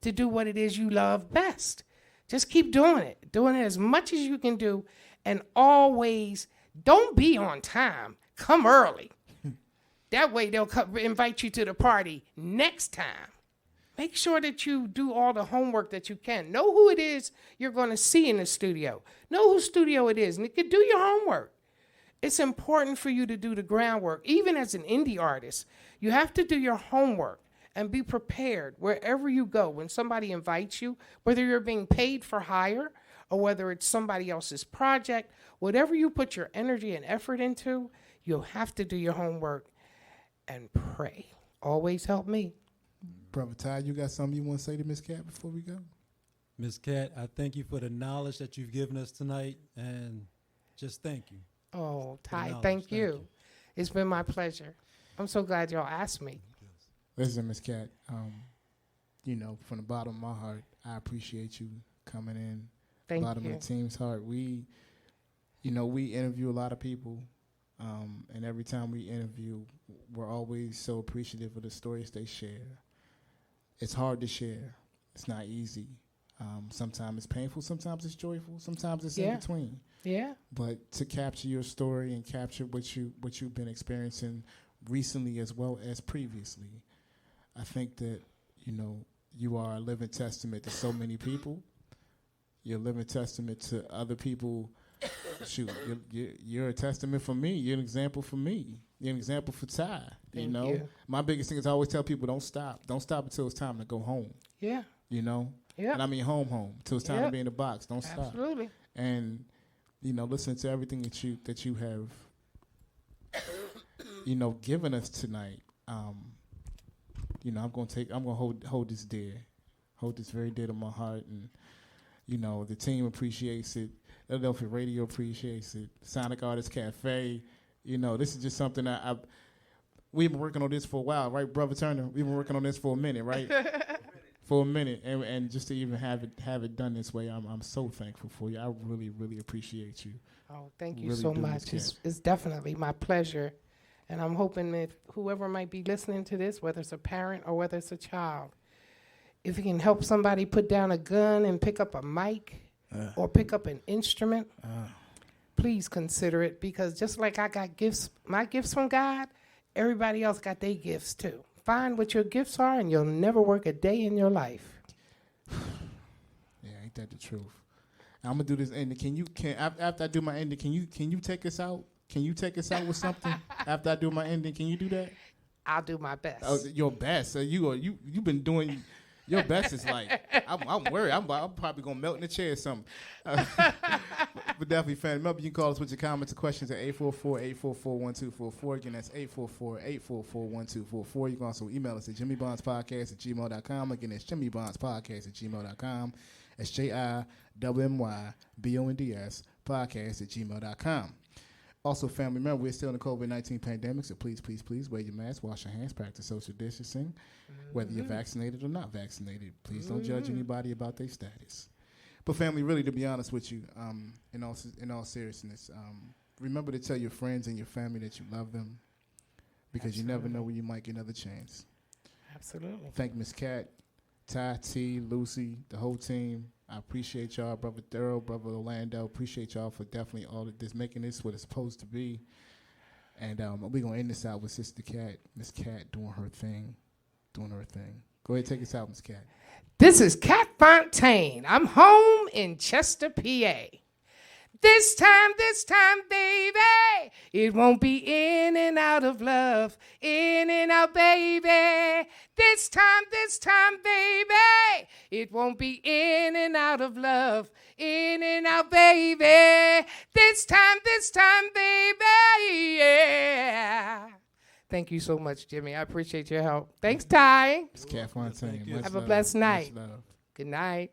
E: to do what it is you love best. Just keep doing it as much as you can do, and always don't be on time. Come early. That way they'll invite you to the party next time. Make sure that you do all the homework that you can. Know who it is you're going to see in the studio. Know whose studio it is, and you can do your homework. It's important for you to do the groundwork. Even as an indie artist, you have to do your homework and be prepared wherever you go. When somebody invites you, whether you're being paid for hire or whether it's somebody else's project, whatever you put your energy and effort into, you'll have to do your homework and pray. Always help me.
J: Brother Ty, you got something you want to say to Miss Kat before we go?
D: Miss Kat, I thank you for the knowledge that you've given us tonight, and just thank you.
E: Oh, Ty, thank you. It's been my pleasure. I'm so glad y'all asked me.
J: Listen, Miss Kat, from the bottom of my heart, I appreciate you coming in.
E: Thank you.
J: Bottom of the team's heart. We interview a lot of people, and every time we interview, we're always so appreciative of the stories they share. It's hard to share. It's not easy. Sometimes it's painful. Sometimes it's joyful. Sometimes it's in between.
E: Yeah.
J: But to capture your story and capture what you've been experiencing recently as well as previously, I think that you are a living testament to so many people. You're a living testament to other people. Shoot, you're a testament for me. You're an example for me. You're an example for Ty.
E: Thank you.
J: My biggest thing is I always tell people don't stop. Don't stop until it's time to go home.
E: Yeah.
J: Yeah. And I mean home. Until it's time to be in the box. Don't stop.
E: Absolutely.
J: And listen to everything that you have given us tonight. I'm gonna hold this dear. Hold this very dear to my heart, and the team appreciates it. Illadelphia Radio appreciates it. Sonic Artist Cafe. This is just something that we've been working on this for a while, right, Brother Turner? We've been working on this for a minute, right? For a minute, and just to even have it done this way, I'm so thankful for you. I really, really appreciate you.
E: Oh, thank you so much. It's definitely my pleasure, and I'm hoping that whoever might be listening to this, whether it's a parent or whether it's a child, if you can help somebody put down a gun and pick up a mic or pick up an instrument, please consider it, because just like I got my gifts from God, everybody else got their gifts too. Find what your gifts are, and you'll never work a day in your life.
J: Yeah, ain't that the truth? I'm gonna do this ending. After I do my ending, can you take us out? Can you take us out with something after I do my ending? Can you do that?
E: I'll do my best.
J: Oh, your best. So you've been doing. Your best is like, I'm worried. I'm probably going to melt in the chair or something. But definitely, fan. Remember, you can call us with your comments or questions at 844-844-1244. Again, that's 844-844-1244. You can also email us at jimmybondspodcast@gmail.com. Again, that's jimmybondspodcast@gmail.com. That's JIWMYBONDS podcast@gmail.com. Also, family, remember, we're still in the COVID-19 pandemic, so please, please, please wear your mask, wash your hands, practice social distancing, whether you're vaccinated or not vaccinated. Please don't judge anybody about their status. But family, really, to be honest with you, in all seriousness, remember to tell your friends and your family that you love them, because you never know when you might get another chance.
E: Absolutely.
J: Thank Miss Kat, Ty, T, Lucy, the whole team. I appreciate y'all, Brother Thurl, Brother Orlando. Appreciate y'all for definitely all of this, making this what it's supposed to be. And we're going to end this out with Sister Kat, Miss Kat doing her thing. Go ahead, take us out, Miss Kat.
E: This is Kat Fontaine. I'm home in Chester, PA. This time, baby, it won't be in and out of love, in and out, baby. This time, baby, it won't be in and out of love, in and out, baby. This time, baby, yeah. Thank you so much, Jimmy. I appreciate your help. Thanks, Ty.
J: It's Kat Fontaine.
E: Have a blessed night. Good night.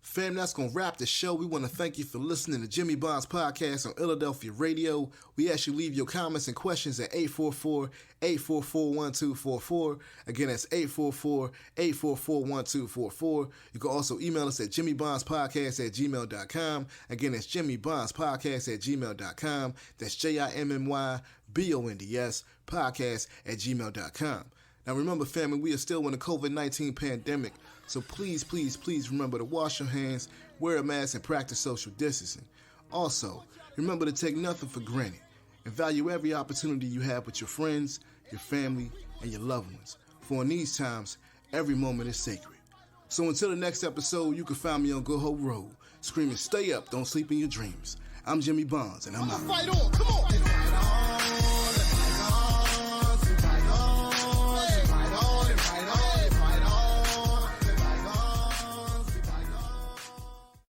B: Fam, that's going to wrap the show. We want to thank you for listening to Jimmy Bond's podcast on Illadelphia Radio. We ask you leave your comments and questions at 844-844-1244. Again, that's 844-844-1244. You can also email us at jimmybondspodcast@gmail.com. Again, that's jimmybondspodcast@gmail.com. That's JIMMYBONDS podcast@gmail.com. Now remember, family, we are still in the COVID-19 pandemic, so please, please, please remember to wash your hands, wear a mask, and practice social distancing. Also, remember to take nothing for granted and value every opportunity you have with your friends, your family, and your loved ones. For in these times, every moment is sacred. So until the next episode, you can find me on Good Hope Road, screaming, stay up, don't sleep in your dreams. I'm Jimmy Bonds, and I'm out.
K: Fight on, come on!